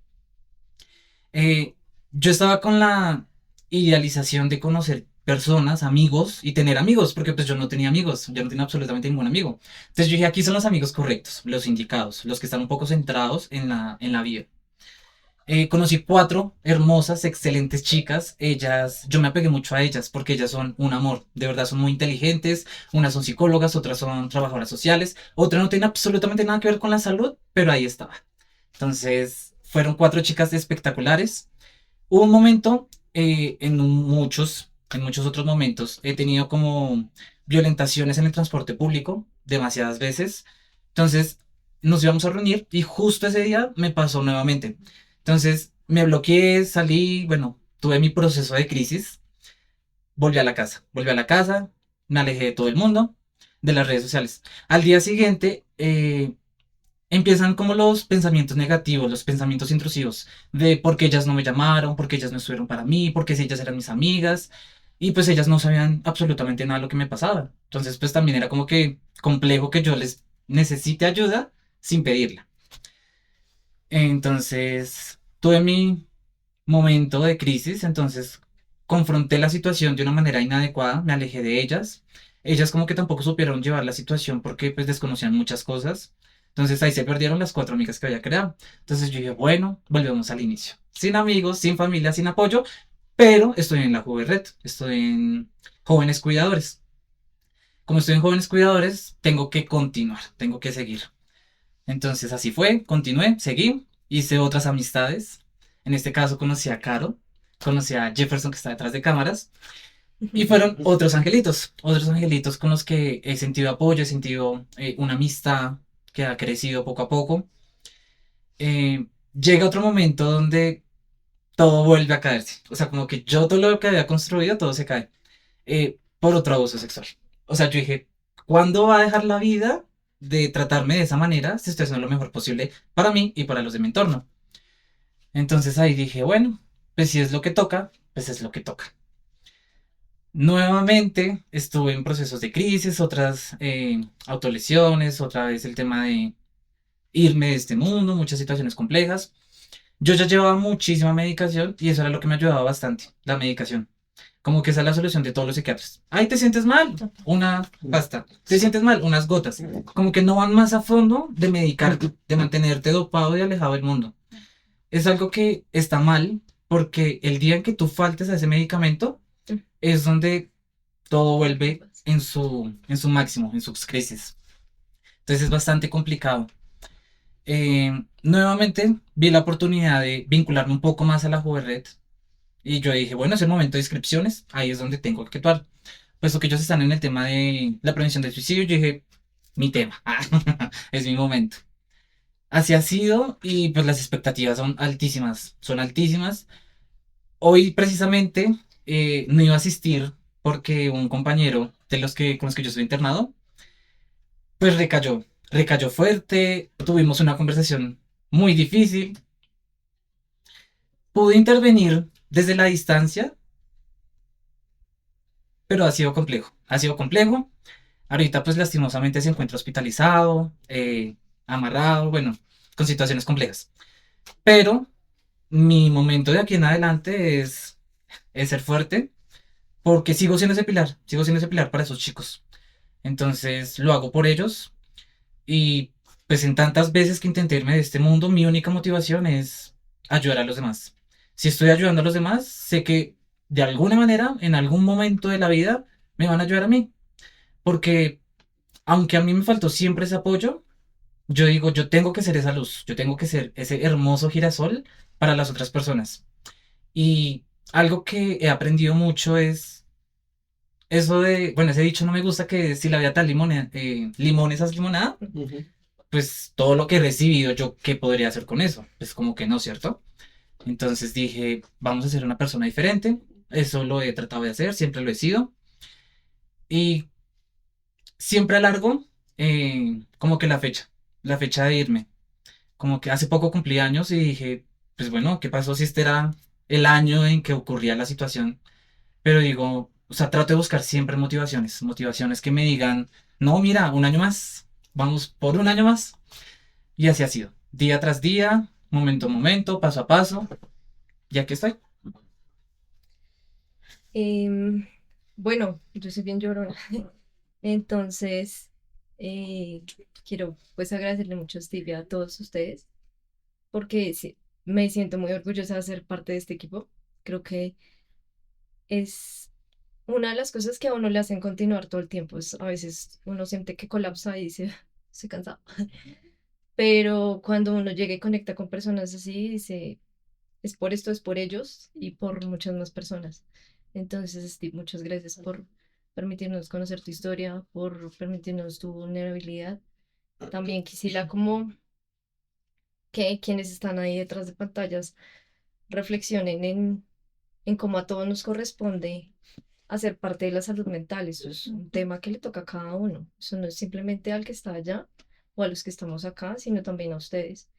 Eh, yo estaba con la idealización de conocer personas, amigos y tener amigos, porque pues yo no tenía amigos, yo no tenía absolutamente ningún amigo. Entonces yo dije, aquí son los amigos correctos, los indicados, los que están un poco centrados en la vida. Conocí 4 hermosas, excelentes chicas. Ellas, yo me apegué mucho a ellas porque ellas son un amor. De verdad, son muy inteligentes. Unas son psicólogas, otras son trabajadoras sociales. Otra no tiene absolutamente nada que ver con la salud, pero ahí estaba. Entonces, fueron 4 chicas espectaculares. Hubo un momento, en muchos otros momentos, he tenido como violentaciones en el transporte público, demasiadas veces. Entonces, nos íbamos a reunir y justo ese día me pasó nuevamente. Entonces, me bloqueé, salí, bueno, tuve mi proceso de crisis, volví a la casa, me alejé de todo el mundo, de las redes sociales. Al día siguiente, empiezan como los pensamientos negativos, los pensamientos intrusivos, de por qué ellas no me llamaron, por qué ellas no estuvieron para mí, por qué si ellas eran mis amigas, y pues ellas no sabían absolutamente nada de lo que me pasaba. Entonces, pues también era como que complejo que yo les necesite ayuda sin pedirla. Entonces, tuve mi momento de crisis, entonces confronté la situación de una manera inadecuada, me alejé de ellas. Ellas como que tampoco supieron llevar la situación porque pues desconocían muchas cosas. Entonces ahí se perdieron las 4 amigas que había creado. Entonces yo dije, bueno, volvemos al inicio. Sin amigos, sin familia, sin apoyo, pero estoy en la Red, estoy en Jóvenes Cuidadores. Como estoy en Jóvenes Cuidadores, tengo que continuar, tengo que seguir. Entonces así fue, continué, seguí. hice otras amistades. En este caso conocí a Caro, conocí a Jefferson que está detrás de cámaras. Y fueron otros angelitos con los que he sentido apoyo, he sentido una amistad que ha crecido poco a poco. Llega otro momento donde todo vuelve a caerse. O sea, como que yo todo lo que había construido, todo se cae. Por otro abuso sexual. O sea, yo dije, ¿cuándo va a dejar la vida de tratarme de esa manera si estoy haciendo lo mejor posible para mí y para los de mi entorno? Entonces ahí dije, bueno, pues si es lo que toca, pues es lo que toca. Nuevamente estuve en procesos de crisis, otras autolesiones, otra vez el tema de irme de este mundo, muchas situaciones complejas. Yo ya llevaba muchísima medicación y eso era lo que me ayudaba bastante, la medicación. Como que esa es la solución de todos los psiquiatras. Ay, ¿te sientes mal? Una pasta. ¿Te sientes mal? Unas gotas. Como que no van más a fondo de medicarte, de mantenerte dopado y alejado del mundo. Es algo que está mal porque el día en que tú faltes a ese medicamento es donde todo vuelve en su máximo, en sus crisis. Entonces es bastante complicado. Nuevamente vi la oportunidad de vincularme un poco más a la Juvenred y yo dije, bueno, es el momento de inscripciones, ahí es donde tengo que actuar. Puesto que ellos están en el tema de la prevención del suicidio, yo dije, mi tema, es mi momento. Así ha sido y pues las expectativas son altísimas, son altísimas. Hoy precisamente no iba a asistir porque un compañero de los que con los que yo estoy internado, pues recayó fuerte, tuvimos una conversación muy difícil, pude intervenir desde la distancia, pero ha sido complejo. Ahorita pues lastimosamente se encuentra hospitalizado, amarrado, bueno, con situaciones complejas. Pero mi momento de aquí en adelante es ser fuerte porque sigo siendo ese pilar para esos chicos. Entonces lo hago por ellos y pues en tantas veces que intenté irme de este mundo, mi única motivación es ayudar a los demás. Si estoy ayudando a los demás, sé que de alguna manera, en algún momento de la vida, me van a ayudar a mí. Porque aunque a mí me faltó siempre ese apoyo, yo digo, yo tengo que ser esa luz, yo tengo que ser ese hermoso girasol para las otras personas. Y algo que he aprendido mucho es eso de, bueno, ese dicho no me gusta que si la vida tan limón esas limonada, Ujú. pues todo lo que he recibido, yo, ¿qué podría hacer con eso? Pues como que no, ¿cierto? Entonces dije, vamos a ser una persona diferente. Eso lo he tratado de hacer, siempre lo he sido. Y siempre alargo como que la fecha de irme. Como que hace poco cumplí años y dije, pues bueno, ¿qué pasó si este era el año en que ocurría la situación? Pero digo, o sea, trato de buscar siempre motivaciones, motivaciones que me digan, no, mira, un año más, vamos por un año más. Y así ha sido, día tras día, momento a momento, paso a paso, y aquí estoy. Em, bueno, yo soy bien llorona. Entonces, eh, quiero pues agradecerle mucho, Stevie, a todos ustedes, porque sí, me siento muy orgullosa de ser parte de este equipo. Creo que es una de las cosas que a uno le hacen continuar todo el tiempo. A veces uno siente que colapsa y dice, estoy cansado. Pero cuando uno llega y conecta con personas así, dice, es por esto, es por ellos y por muchas más personas. Entonces, Steve, muchas gracias por permitirnos conocer tu historia, por permitirnos tu vulnerabilidad. También quisiera como que quienes están ahí detrás de pantallas reflexionen en cómo a todos nos corresponde hacer parte de la salud mental. Eso es un tema que le toca a cada uno. Eso no es simplemente al que está allá o a los que estamos acá, sino también a ustedes.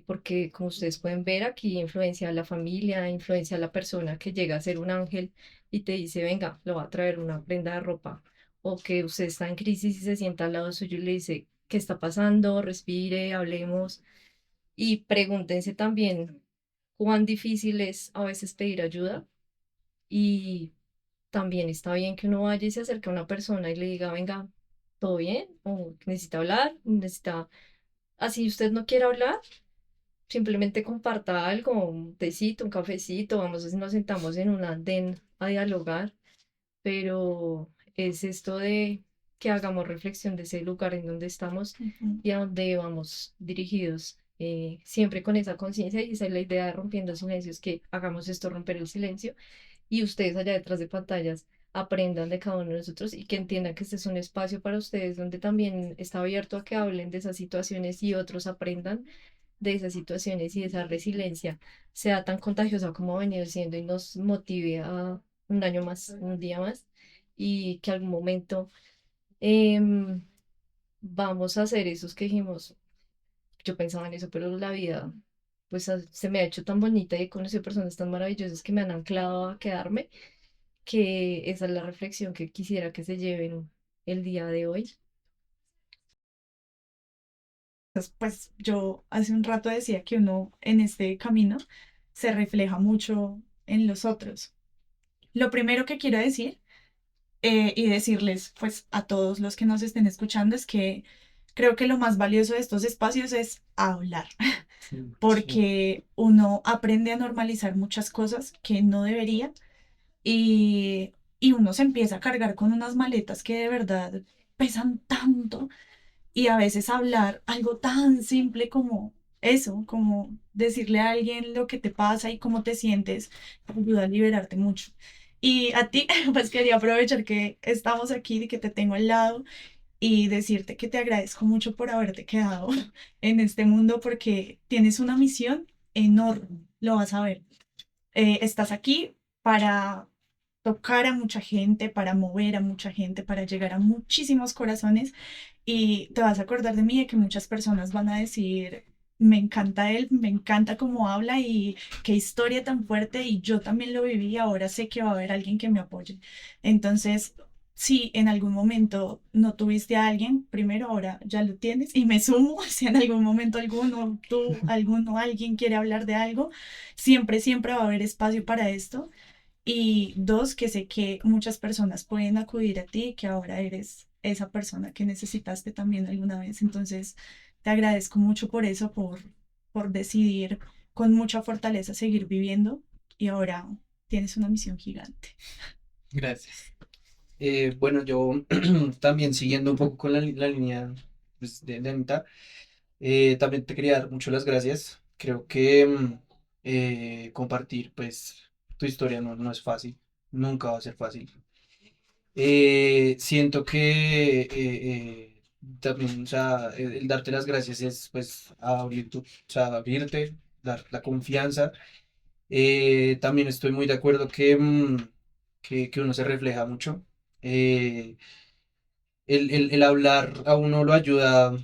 Porque como ustedes pueden ver aquí, influencia a la familia, influencia a la persona que llega a ser un ángel y te dice, venga, le va a traer una prenda de ropa. O que usted está en crisis y se sienta al lado suyo y le dice, ¿qué está pasando? Respire, hablemos. Y pregúntense también cuán difícil es a veces pedir ayuda. Y también está bien que uno vaya y se acerque a una persona y le diga, venga, ¿todo bien? O necesita hablar, necesita... Así usted no quiere hablar, simplemente comparta algo, un tecito, un cafecito, vamos, nos sentamos en un andén a dialogar, pero es esto de que hagamos reflexión de ese lugar en donde estamos Ujú. y a dónde vamos dirigidos siempre con esa conciencia y esa es la idea de Rompiendo Silencios, que hagamos esto, romper el silencio y ustedes allá detrás de pantallas aprendan de cada uno de nosotros y que entiendan que este es un espacio para ustedes donde también está abierto a que hablen de esas situaciones y otros aprendan de esas situaciones y esa resiliencia sea tan contagiosa como ha venido siendo y nos motive a un año más, un día más y que algún momento em, vamos a hacer esos que dijimos, yo pensaba en eso, pero la vida pues se me ha hecho tan bonita y he conocido personas tan maravillosas que me han anclado a quedarme, que esa es la reflexión que quisiera que se lleven el día de hoy. Pues yo hace un rato decía que uno en este camino se refleja mucho en los otros. Lo primero que quiero decir y decirles pues a todos los que nos estén escuchando es que creo que lo más valioso de estos espacios es hablar, Sí. porque uno aprende a normalizar muchas cosas que no debería y uno se empieza a cargar con unas maletas que de verdad pesan tanto y a veces hablar algo tan simple como eso, como decirle a alguien lo que te pasa y cómo te sientes, ayuda a liberarte mucho. Y a ti, pues quería aprovechar que estamos aquí y que te tengo al lado y decirte que te agradezco mucho por haberte quedado en este mundo porque tienes una misión enorme, lo vas a ver. Estás aquí para tocar a mucha gente, para mover a mucha gente, para llegar a muchísimos corazones y te vas a acordar de mí, de que muchas personas van a decir, me encanta él, me encanta cómo habla y qué historia tan fuerte y yo también lo viví y ahora sé que va a haber alguien que me apoye. Entonces, si en algún momento no tuviste a alguien, primero ahora ya lo tienes y me sumo, si en algún momento alguno, tú, alguno, alguien quiere hablar de algo, siempre, siempre va a haber espacio para esto. Y dos, que sé que muchas personas pueden acudir a ti, que ahora eres esa persona que necesitaste también alguna vez. Entonces, te agradezco mucho por eso, por decidir con mucha fortaleza seguir viviendo y ahora tienes una misión gigante. Gracias. Bueno, yo también siguiendo un poco con la línea pues, de Anita, también te quería dar mucho las gracias. Creo que compartir pues tu historia no es fácil, nunca va a ser fácil. Siento que también, o sea, el darte las gracias es pues o sea, abrirte, dar la confianza. También estoy muy de acuerdo que uno se refleja mucho. Eh, el hablar a uno lo ayuda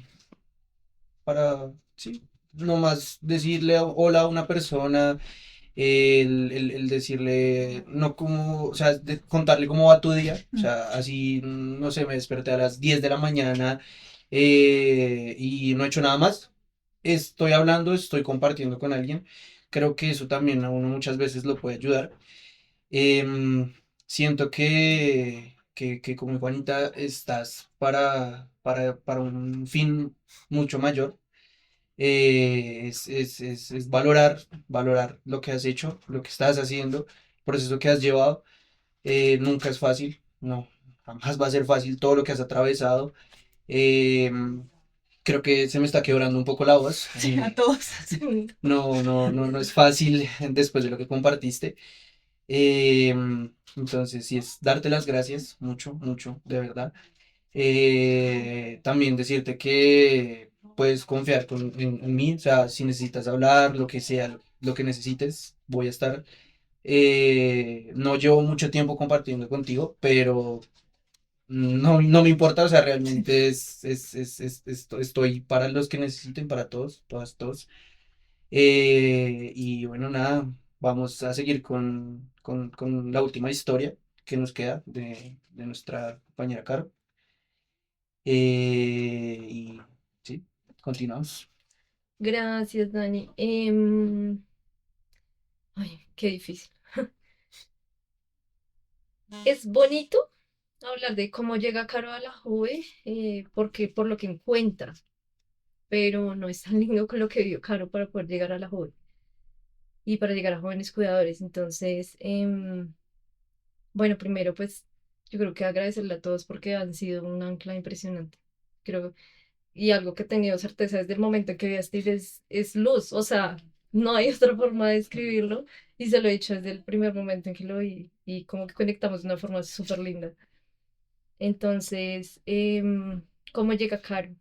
para, sí, nomás decirle hola a una persona, el decirle, no como, o sea, contarle cómo va tu día, o Mm. sea, así, no sé, me desperté a las 10 de la mañana y no he hecho nada más. Estoy hablando, estoy compartiendo con alguien. Creo que eso también a uno muchas veces lo puede ayudar. Siento que como Juanita estás para un fin mucho mayor. Es valorar lo que has hecho, lo que estás haciendo, el proceso que has llevado. Nunca es fácil, no, jamás va a ser fácil todo lo que has atravesado. Creo que se me está quebrando un poco la voz. Sí, a todos. No es fácil después de lo que compartiste. Entonces, sí, es darte las gracias, mucho, mucho, de verdad. También decirte que puedes confiar en mí, o sea, si necesitas hablar, lo que sea, lo que necesites, voy a estar. No llevo mucho tiempo compartiendo contigo, pero no me importa, o sea, realmente estoy para los que necesiten, para todos, todas, todos. Y bueno, nada, vamos a seguir con la última historia que nos queda de nuestra compañera Caro. Y sí, continuamos. Gracias, Dani. Ay, qué difícil. Es bonito hablar de cómo llega Caro a la Juve, porque por lo que encuentra, pero no es tan lindo con lo que vivió Caro para poder llegar a la Juve y para llegar a jóvenes cuidadores. Entonces, bueno, primero pues yo creo que agradecerle a todos porque han sido un ancla impresionante. Creo y algo que he tenido certeza desde el momento en que vi a Steve es luz, o sea, no hay otra forma de describirlo y se lo he dicho desde el primer momento en que lo vi y como que conectamos de una forma súper linda. Entonces, ¿cómo llega Caro?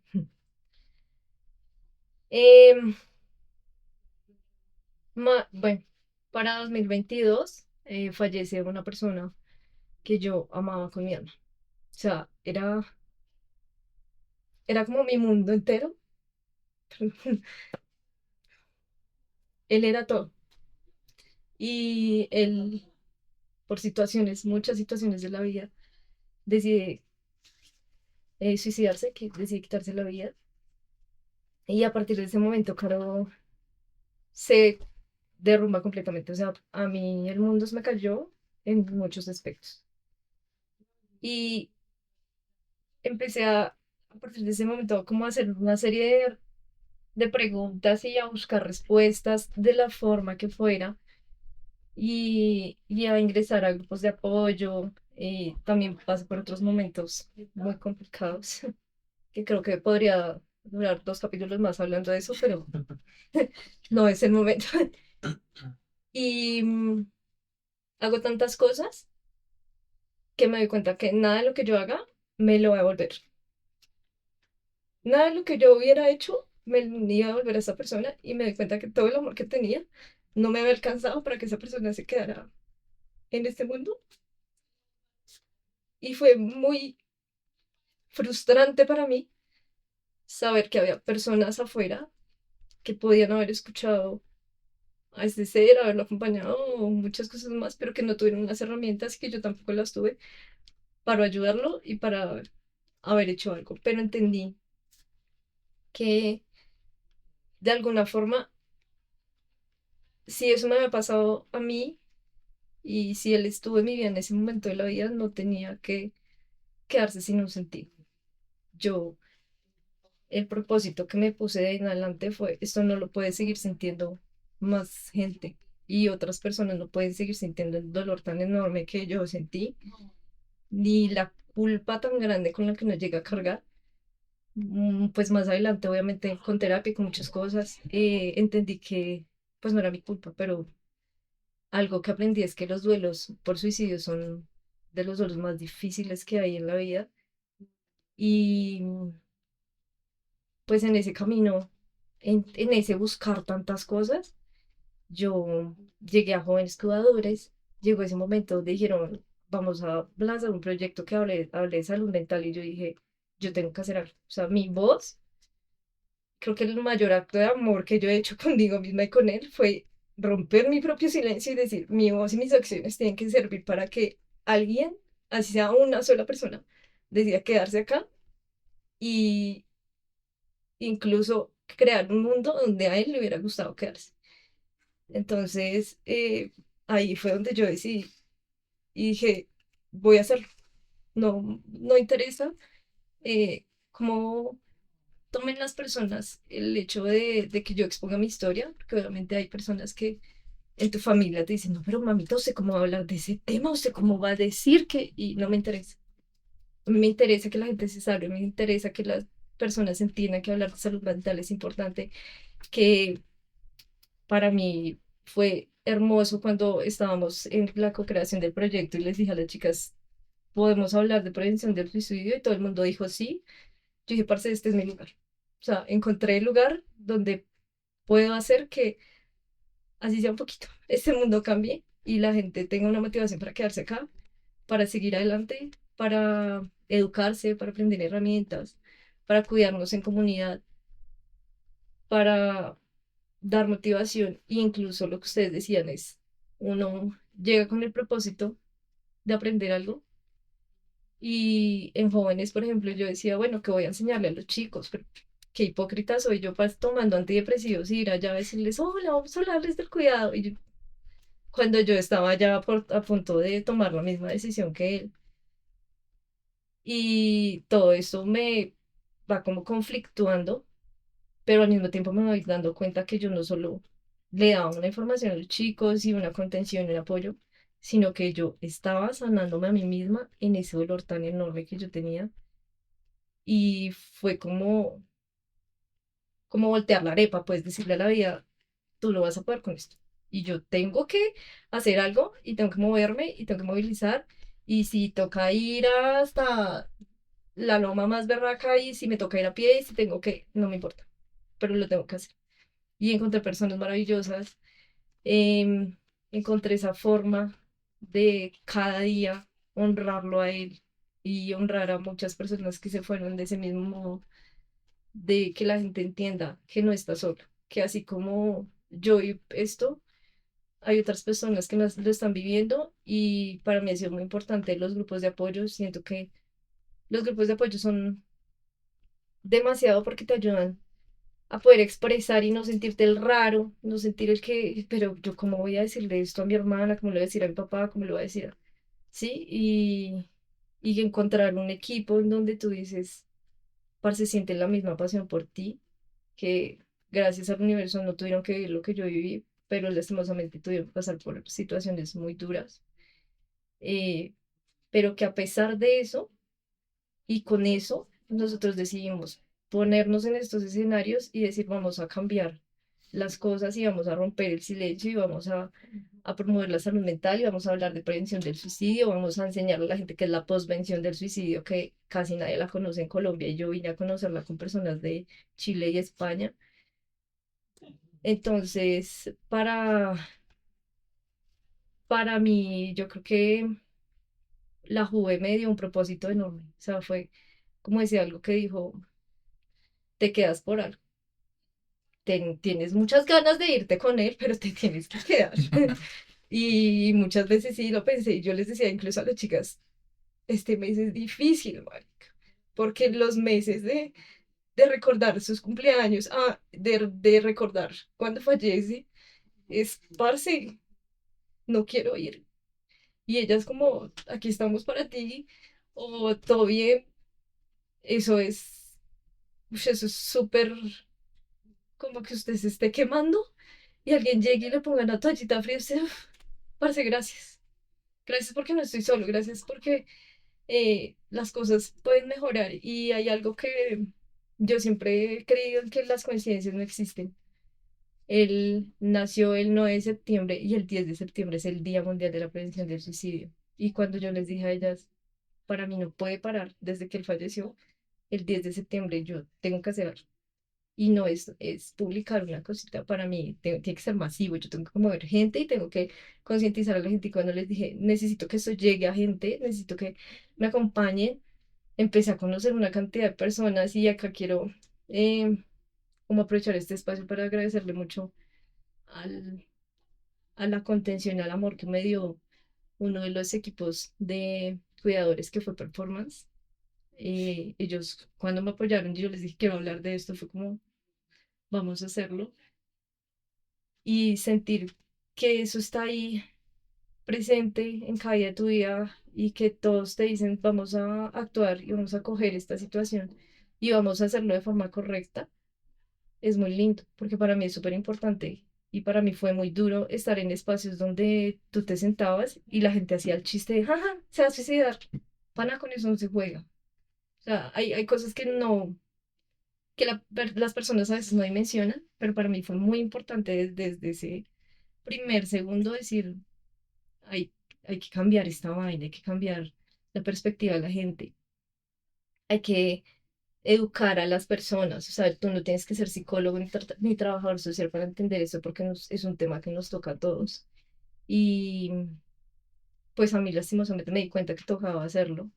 Em, bueno, para 2022 fallece una persona que yo amaba con mi alma. O sea, era como mi mundo entero. Él era todo. Y él, por situaciones, muchas situaciones de la vida, decide suicidarse, que decide quitarse la vida. Y a partir de ese momento, Caro se derrumba completamente. O sea, a mí el mundo se me cayó en muchos aspectos. Y empecé a partir de ese momento, como a hacer una serie de preguntas y a buscar respuestas de la forma que fuera y a ingresar a grupos de apoyo. Y también pasé por otros momentos muy complicados, que creo que podría durar 2 capítulos más hablando de eso, pero no es el momento. Y hago tantas cosas que me doy cuenta que nada de lo que yo haga me lo va a volver. Nada de lo que yo hubiera hecho me iba a volver a esa persona y me doy cuenta que todo el amor que tenía no me había alcanzado para que esa persona se quedara en este mundo. Y fue muy frustrante para mí saber que había personas afuera que podían haber escuchado a este ser, haberlo acompañado o muchas cosas más, pero que no tuvieron las herramientas que yo tampoco las tuve para ayudarlo y para haber hecho algo. Pero entendí que de alguna forma, si eso me había pasado a mí y si él estuvo en mi vida en ese momento de la vida, no tenía que quedarse sin un sentido. Yo, el propósito que me puse de ahí en adelante fue, esto no lo puede seguir sintiendo más gente y otras personas no pueden seguir sintiendo el dolor tan enorme que yo sentí, ni la culpa tan grande con la que nos llega a cargar. Pues más adelante, obviamente, con terapia y con muchas cosas, entendí que pues no era mi culpa, pero algo que aprendí es que los duelos por suicidio son de los duelos más difíciles que hay en la vida. Y pues en ese camino, en ese buscar tantas cosas, yo llegué a Jóvenes Cuidadores, llegó ese momento donde dijeron, vamos a lanzar un proyecto que hable de salud mental y yo dije, yo tengo que hacer algo. O sea, mi voz, creo que el mayor acto de amor que yo he hecho conmigo misma y con él fue romper mi propio silencio y decir, mi voz y mis acciones tienen que servir para que alguien, así sea una sola persona, decida quedarse acá y incluso crear un mundo donde a él le hubiera gustado quedarse. Entonces, ahí fue donde yo decidí y dije, voy a hacerlo. No, no interesa cómo tomen las personas el hecho de que yo exponga mi historia, porque obviamente hay personas que en tu familia te dicen, no, pero mamita, ¿usted cómo va a hablar de ese tema? ¿Usted cómo va a decir que? Y no me interesa. A mí me interesa que la gente se salve, me interesa que las personas entiendan que hablar de salud mental es importante, que para mí fue hermoso cuando estábamos en la co-creación del proyecto y les dije a las chicas, podemos hablar de prevención del suicidio y todo el mundo dijo sí. Yo dije, parce, este es mi lugar. O sea, encontré el lugar donde puedo hacer que, así sea un poquito, este mundo cambie y la gente tenga una motivación para quedarse acá, para seguir adelante, para educarse, para aprender herramientas, para cuidarnos en comunidad, para dar motivación. E incluso lo que ustedes decían es, uno llega con el propósito de aprender algo. Y en jóvenes, por ejemplo, yo decía, bueno, ¿qué voy a enseñarle a los chicos? Pero qué hipócrita soy yo tomando antidepresivos y ir allá a decirles, hola, vamos a hablarles del cuidado. Cuando yo estaba ya a punto de tomar la misma decisión que él. Y todo eso me va como conflictuando, pero al mismo tiempo me voy dando cuenta que yo no solo le daba una información a los chicos y una contención y un apoyo, sino que yo estaba sanándome a mí misma en ese dolor tan enorme que yo tenía. Y fue como como voltear la arepa, puedes decirle a la vida, tú lo vas a poder con esto. Y yo tengo que hacer algo y tengo que moverme y tengo que movilizar. Y si toca ir hasta la loma más berraca y si me toca ir a pie y si tengo que, no me importa, pero lo tengo que hacer. Y encontré personas maravillosas, em, encontré esa forma de cada día honrarlo a él y honrar a muchas personas que se fueron de ese mismo modo, de que la gente entienda que no está solo, que así como yo y esto, hay otras personas que lo están viviendo y para mí ha sido muy importante los grupos de apoyo. Siento que los grupos de apoyo son demasiado porque te ayudan a poder expresar y no sentirte el raro, no sentir el que, pero yo cómo voy a decirle esto a mi hermana, cómo le voy a decir a mi papá, cómo le voy a decir sí, y encontrar un equipo en donde tú dices, parce, sienten la misma pasión por ti, que gracias al universo no tuvieron que vivir lo que yo viví, pero lastimosamente tuvieron que pasar por situaciones muy duras, eh, pero que a pesar de eso, y con eso, nosotros decidimos ponernos en estos escenarios y decir, vamos a cambiar las cosas y vamos a romper el silencio y vamos a promover la salud mental y vamos a hablar de prevención del suicidio, vamos a enseñarle a la gente qué es la postvención del suicidio, que casi nadie la conoce en Colombia y yo vine a conocerla con personas de Chile y España. Entonces, para mí, yo creo que la Juve me dio un propósito enorme. O sea, fue como decía algo que dijo, te quedas por algo. Tienes muchas ganas de irte con él, pero te tienes que quedar. Y muchas veces sí lo pensé, y yo les decía incluso a las chicas, este mes es difícil, marica, porque los meses de recordar sus cumpleaños, de recordar cuando fallece, es, parce, no quiero ir. Y ellas como, aquí estamos para ti, o todo bien, eso es, eso es súper, como que usted se esté quemando y alguien llegue y le ponga una toallita fría, usted, parce, gracias. Gracias porque no estoy solo, gracias porque las cosas pueden mejorar y hay algo que yo siempre he creído en que las coincidencias no existen. Él nació el 9 de septiembre y el 10 de septiembre es el Día Mundial de la Prevención del Suicidio. Y cuando yo les dije a ellas, para mí no puede parar desde que él falleció, el 10 de septiembre yo tengo que hacer algo. Y no es publicar una cosita para mí, tiene que ser masivo, yo tengo que mover gente y tengo que concientizar a la gente. Y cuando les dije, necesito que esto llegue a gente, necesito que me acompañen, empecé a conocer una cantidad de personas y acá quiero como aprovechar este espacio para agradecerle mucho al, a la contención, al amor que me dio uno de los equipos de cuidadores que fue Performance. Ellos cuando me apoyaron y yo les dije quiero hablar de esto, fue como vamos a hacerlo y sentir que eso está ahí presente en cada día de tu vida y que todos te dicen vamos a actuar y vamos a coger esta situación y vamos a hacerlo de forma correcta, es muy lindo, porque para mí es súper importante y para mí fue muy duro estar en espacios donde tú te sentabas y la gente hacía el chiste de, jaja, se va a suicidar, pana, con eso no se juega. O sea, hay cosas que no, que las personas a veces no dimensionan, pero para mí fue muy importante desde ese primer segundo decir, hay, hay que cambiar esta vaina, hay que cambiar la perspectiva de la gente, hay que educar a las personas, o sea, tú no tienes que ser psicólogo ni trabajador social para entender eso, porque es un tema que nos toca a todos. Y pues a mí lastimosamente me di cuenta que tocaba hacerlo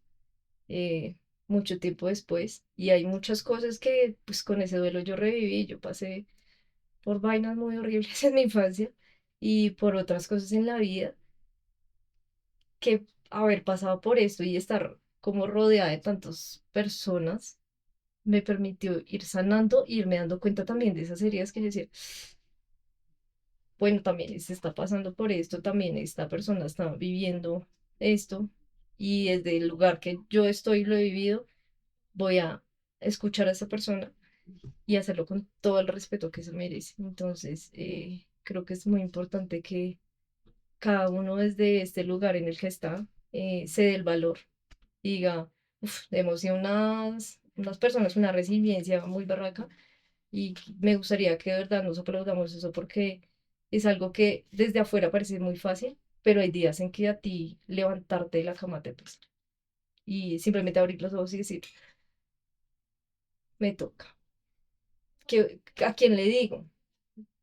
mucho tiempo después, y hay muchas cosas que pues con ese duelo yo reviví, yo pasé por vainas muy horribles en mi infancia y por otras cosas en la vida que haber pasado por esto y estar como rodeada de tantas personas me permitió ir sanando e irme dando cuenta también de esas heridas que yo decía, bueno, también se está pasando por esto, también esta persona está viviendo esto y desde el lugar que yo estoy lo he vivido, voy a escuchar a esa persona y hacerlo con todo el respeto que se merece. Entonces, creo que es muy importante que cada uno desde este lugar en el que está se dé el valor y diga, hemos sido unas personas, una resiliencia muy barraca, Y me gustaría que de verdad nos aplaudamos eso porque es algo que desde afuera parece muy fácil, pero hay días en que a ti levantarte de la cama te pesa. Y simplemente abrir los ojos y decir, me toca. ¿A quién le digo?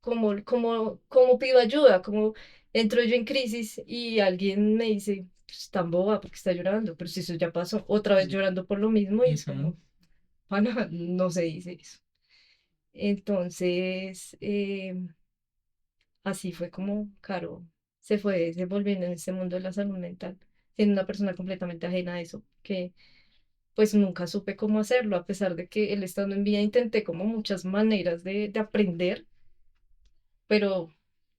¿Cómo pido ayuda? ¿Cómo entro yo en crisis y alguien me dice, pues, tan boba porque está llorando? Pero si eso ya pasó, otra vez llorando por lo mismo y es Ujú. como, pana, no se dice eso. Entonces, así fue como Caro se fue desenvolviendo en este mundo de la salud mental, siendo una persona completamente ajena a eso, que pues nunca supe cómo hacerlo, a pesar de que él estando en vida intenté como muchas maneras de aprender, pero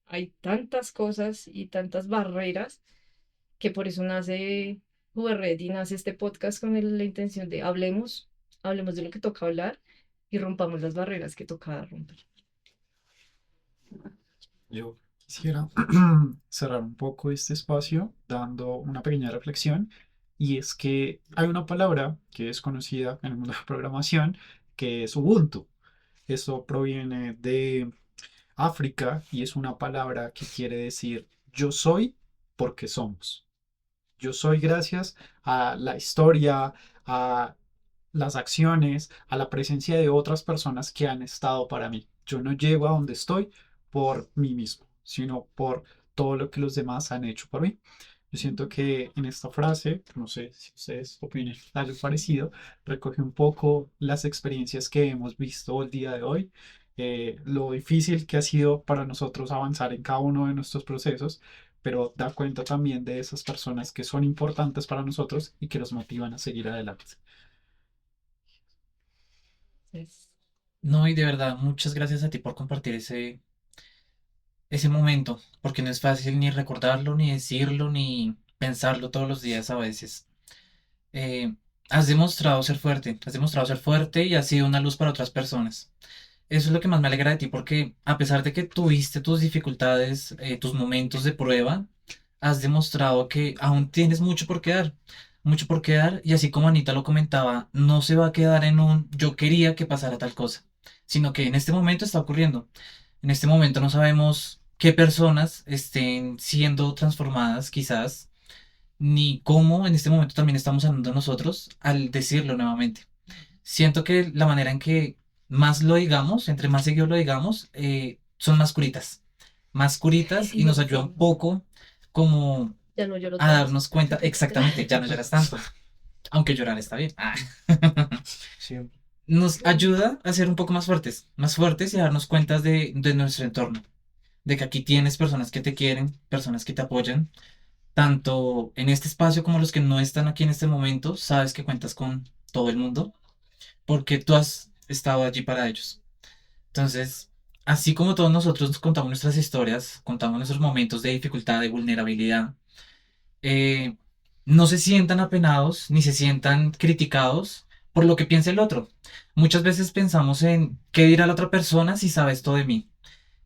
hay tantas cosas y tantas barreras que por eso nace Juberred y nace este podcast con la intención de hablemos de lo que toca hablar y rompamos las barreras que toca romper. Yo quisiera cerrar un poco este espacio dando una pequeña reflexión y es que hay una palabra que es conocida en el mundo de la programación que es Ubuntu. Eso proviene de África y es una palabra que quiere decir yo soy porque somos. Yo soy gracias a la historia, a las acciones, a la presencia de otras personas que han estado para mí. Yo no llego a donde estoy por mí mismo, sino por todo lo que los demás han hecho por mí. Yo siento que en esta frase, no sé si ustedes opinan algo parecido, recoge un poco las experiencias que hemos visto el día de hoy, lo difícil que ha sido para nosotros avanzar en cada uno de nuestros procesos, pero da cuenta también de esas personas que son importantes para nosotros y que nos motivan a seguir adelante. Entonces, No, y de verdad, muchas gracias a ti por compartir ese momento, porque no es fácil ni recordarlo, ni decirlo, ni pensarlo todos los días a veces. Eh, has demostrado ser fuerte y has sido una luz para otras personas. Eso es lo que más me alegra de ti, porque a pesar de que tuviste tus dificultades, tus momentos de prueba, has demostrado que aún tienes mucho por qué dar, y así como Anita lo comentaba, no se va a quedar en un yo quería que pasara tal cosa, sino que en este momento está ocurriendo. En este momento no sabemos qué personas estén siendo transformadas, quizás, ni cómo en este momento también estamos hablando nosotros al decirlo nuevamente. Siento que la manera en que más lo digamos, entre más seguido lo digamos, son más curitas y nos ayuda un poco como ya no lloro a tanto. darnos cuenta, exactamente, ya no lloras tanto, aunque llorar está bien. Ah. Siempre. Nos ayuda a ser un poco más fuertes y a darnos cuenta de nuestro entorno, de que aquí tienes personas que te quieren, personas que te apoyan, tanto en este espacio como los que no están aquí en este momento, sabes que cuentas con todo el mundo, porque tú has estado allí para ellos. Entonces, así como todos nosotros contamos nuestras historias, contamos nuestros momentos de dificultad, de vulnerabilidad, eh, no se sientan apenados ni se sientan criticados por lo que piense el otro. Muchas veces pensamos en qué dirá la otra persona si sabe esto de mí,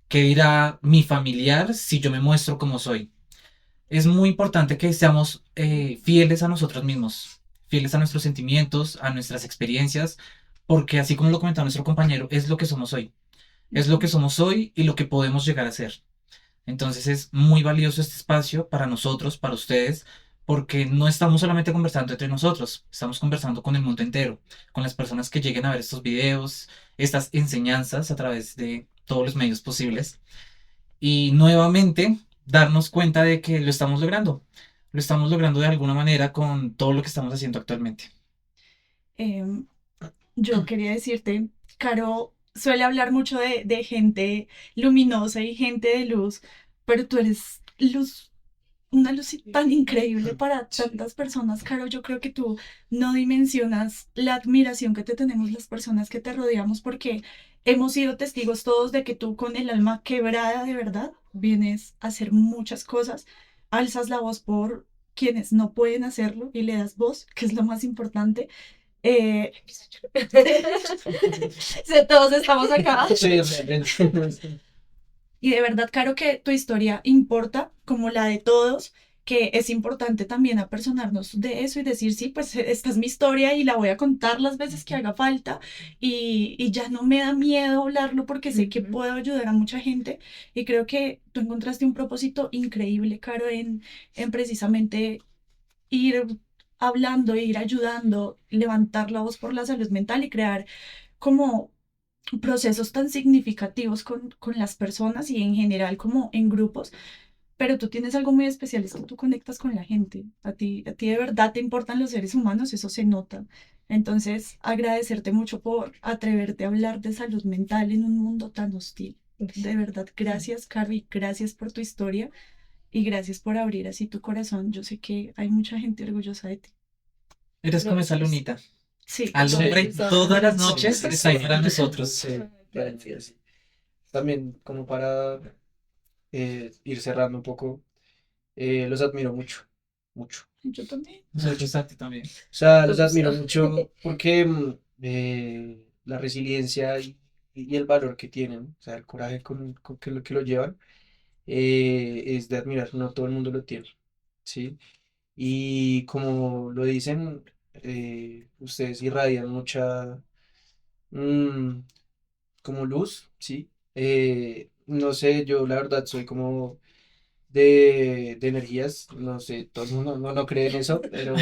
qué dirá mi familiar si yo me muestro como soy. Es muy importante que seamos fieles a nosotros mismos, fieles a nuestros sentimientos, a nuestras experiencias, porque así como lo comentaba nuestro compañero, es lo que somos hoy. Es lo que somos hoy y lo que podemos llegar a ser. Entonces es muy valioso este espacio para nosotros, para ustedes, porque no estamos solamente conversando entre nosotros, estamos conversando con el mundo entero, con las personas que lleguen a ver estos videos, estas enseñanzas a través de todos los medios posibles. Y nuevamente darnos cuenta de que lo estamos logrando. Lo estamos logrando de alguna manera con todo lo que estamos haciendo actualmente. Em, yo quería decirte, Caro suele hablar mucho de gente luminosa y gente de luz, pero tú eres luz, una luz tan increíble para tantas personas, Caro. Yo creo que tú no dimensionas la admiración que te tenemos las personas que te rodeamos, porque hemos sido testigos todos de que tú con el alma quebrada de verdad vienes a hacer muchas cosas, alzas la voz por quienes no pueden hacerlo y le das voz, que es lo más importante. Eh, sí, todos estamos acá. Sí, Y de verdad, Caro, que tu historia importa como la de todos. que es importante también apersonarnos de eso y decir, sí, pues esta es mi historia y la voy a contar las veces que haga falta y ya no me da miedo hablarlo porque sé que Ujú. puedo ayudar a mucha gente y creo que tú encontraste un propósito increíble, Caro, en precisamente ir hablando, ir ayudando, levantar la voz por la salud mental y crear como procesos tan significativos con las personas y en general como en grupos, pero tú tienes algo muy especial, es que tú conectas con la gente, a ti de verdad te importan los seres humanos, eso se nota. Entonces, agradecerte mucho por atreverte a hablar de salud mental en un mundo tan hostil. De verdad, gracias, Carly, gracias por tu historia y gracias por abrir así tu corazón. Yo sé que hay mucha gente orgullosa de ti. Eres como esa Gracias. lunita. Sí, Alumbre Gracias. todas las Sí, noches, sí, está ahí sí. para nosotros. Sí, realmente Gracias. sí. También como para ir cerrando un poco, los admiro mucho, mucho, yo también. mucho. Nosotros a ti también. O sea, los Todos. admiro mucho porque la resiliencia y el valor que tienen, o sea, el coraje con que lo llevan, es de admirar, no todo el mundo lo tiene, ¿sí? Y como lo dicen, ustedes irradian mucha mm, como luz, ¿sí? No sé, yo la verdad soy como de energías, no sé, todo el mundo no cree en eso, pero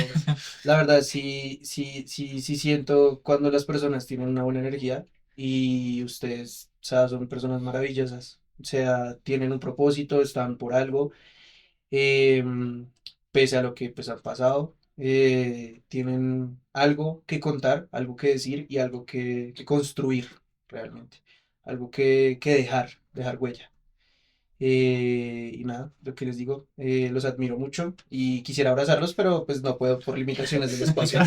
la verdad sí siento cuando las personas tienen una buena energía y ustedes, o sea, son personas maravillosas, o sea, tienen un propósito, están por algo, pese a lo que pues han pasado, tienen algo que contar, algo que decir y algo que construir realmente, algo que dejar huella. Y nada, lo que les digo, los admiro mucho y quisiera abrazarlos, pero pues no puedo por limitaciones del espacio.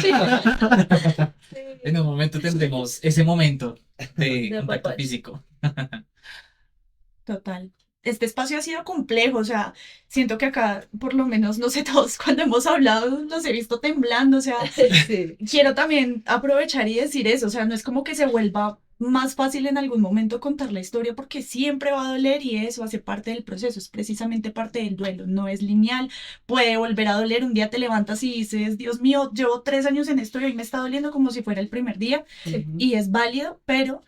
En un momento tendremos ese momento de De contacto apapacho. físico. Total. Este espacio ha sido complejo, o sea, siento que acá, por lo menos, no sé, todos cuando hemos hablado los he visto temblando, o sea, Sí. quiero también aprovechar y decir eso, o sea, no es como que se vuelva más fácil en algún momento contar la historia porque siempre va a doler y eso hace parte del proceso, es precisamente parte del duelo, no es lineal, puede volver a doler, un día te levantas y dices, Dios mío, llevo 3 años en esto y hoy me está doliendo como si fuera el primer día Ujú. y es válido, pero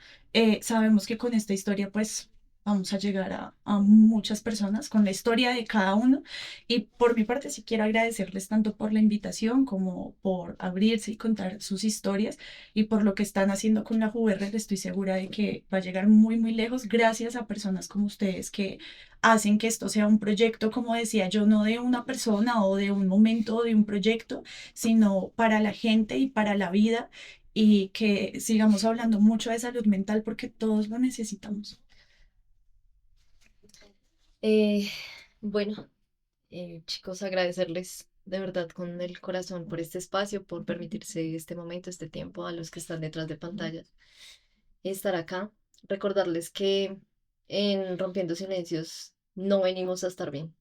sabemos que con esta historia pues vamos a llegar a muchas personas con la historia de cada uno. Y por mi parte sí quiero agradecerles tanto por la invitación como por abrirse y contar sus historias y por lo que están haciendo con la JUR. Estoy segura de que va a llegar muy, muy lejos gracias a personas como ustedes que hacen que esto sea un proyecto, como decía yo, no de una persona o de un momento o de un proyecto, sino para la gente y para la vida y que sigamos hablando mucho de salud mental porque todos lo necesitamos. Eh, bueno, chicos, agradecerles de verdad con el corazón por este espacio, por permitirse este momento, este tiempo a los que están detrás de pantallas, estar acá. Recordarles que en Rompiendo Silencios no venimos a estar bien,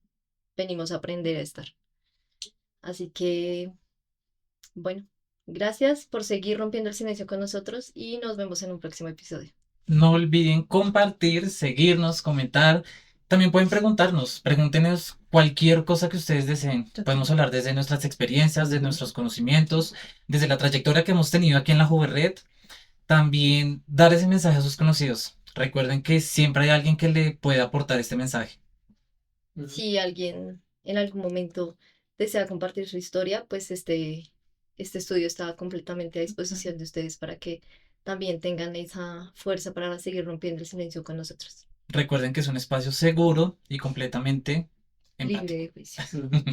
venimos a aprender a estar. Así que, bueno, gracias por seguir rompiendo el silencio con nosotros y nos vemos en un próximo episodio. No olviden compartir, seguirnos, comentar. También pueden preguntarnos, pregúntenos cualquier cosa que ustedes deseen. Podemos hablar desde nuestras experiencias, de nuestros conocimientos, desde la trayectoria que hemos tenido aquí en la Juvenred. También dar ese mensaje a sus conocidos. Recuerden que siempre hay alguien que le puede aportar este mensaje. Ujú. Si alguien en algún momento desea compartir su historia, pues este estudio está completamente a disposición de ustedes para que también tengan esa fuerza para seguir rompiendo el silencio con nosotros. Recuerden que es un espacio seguro y completamente Libre empático. de juicios. Ujú.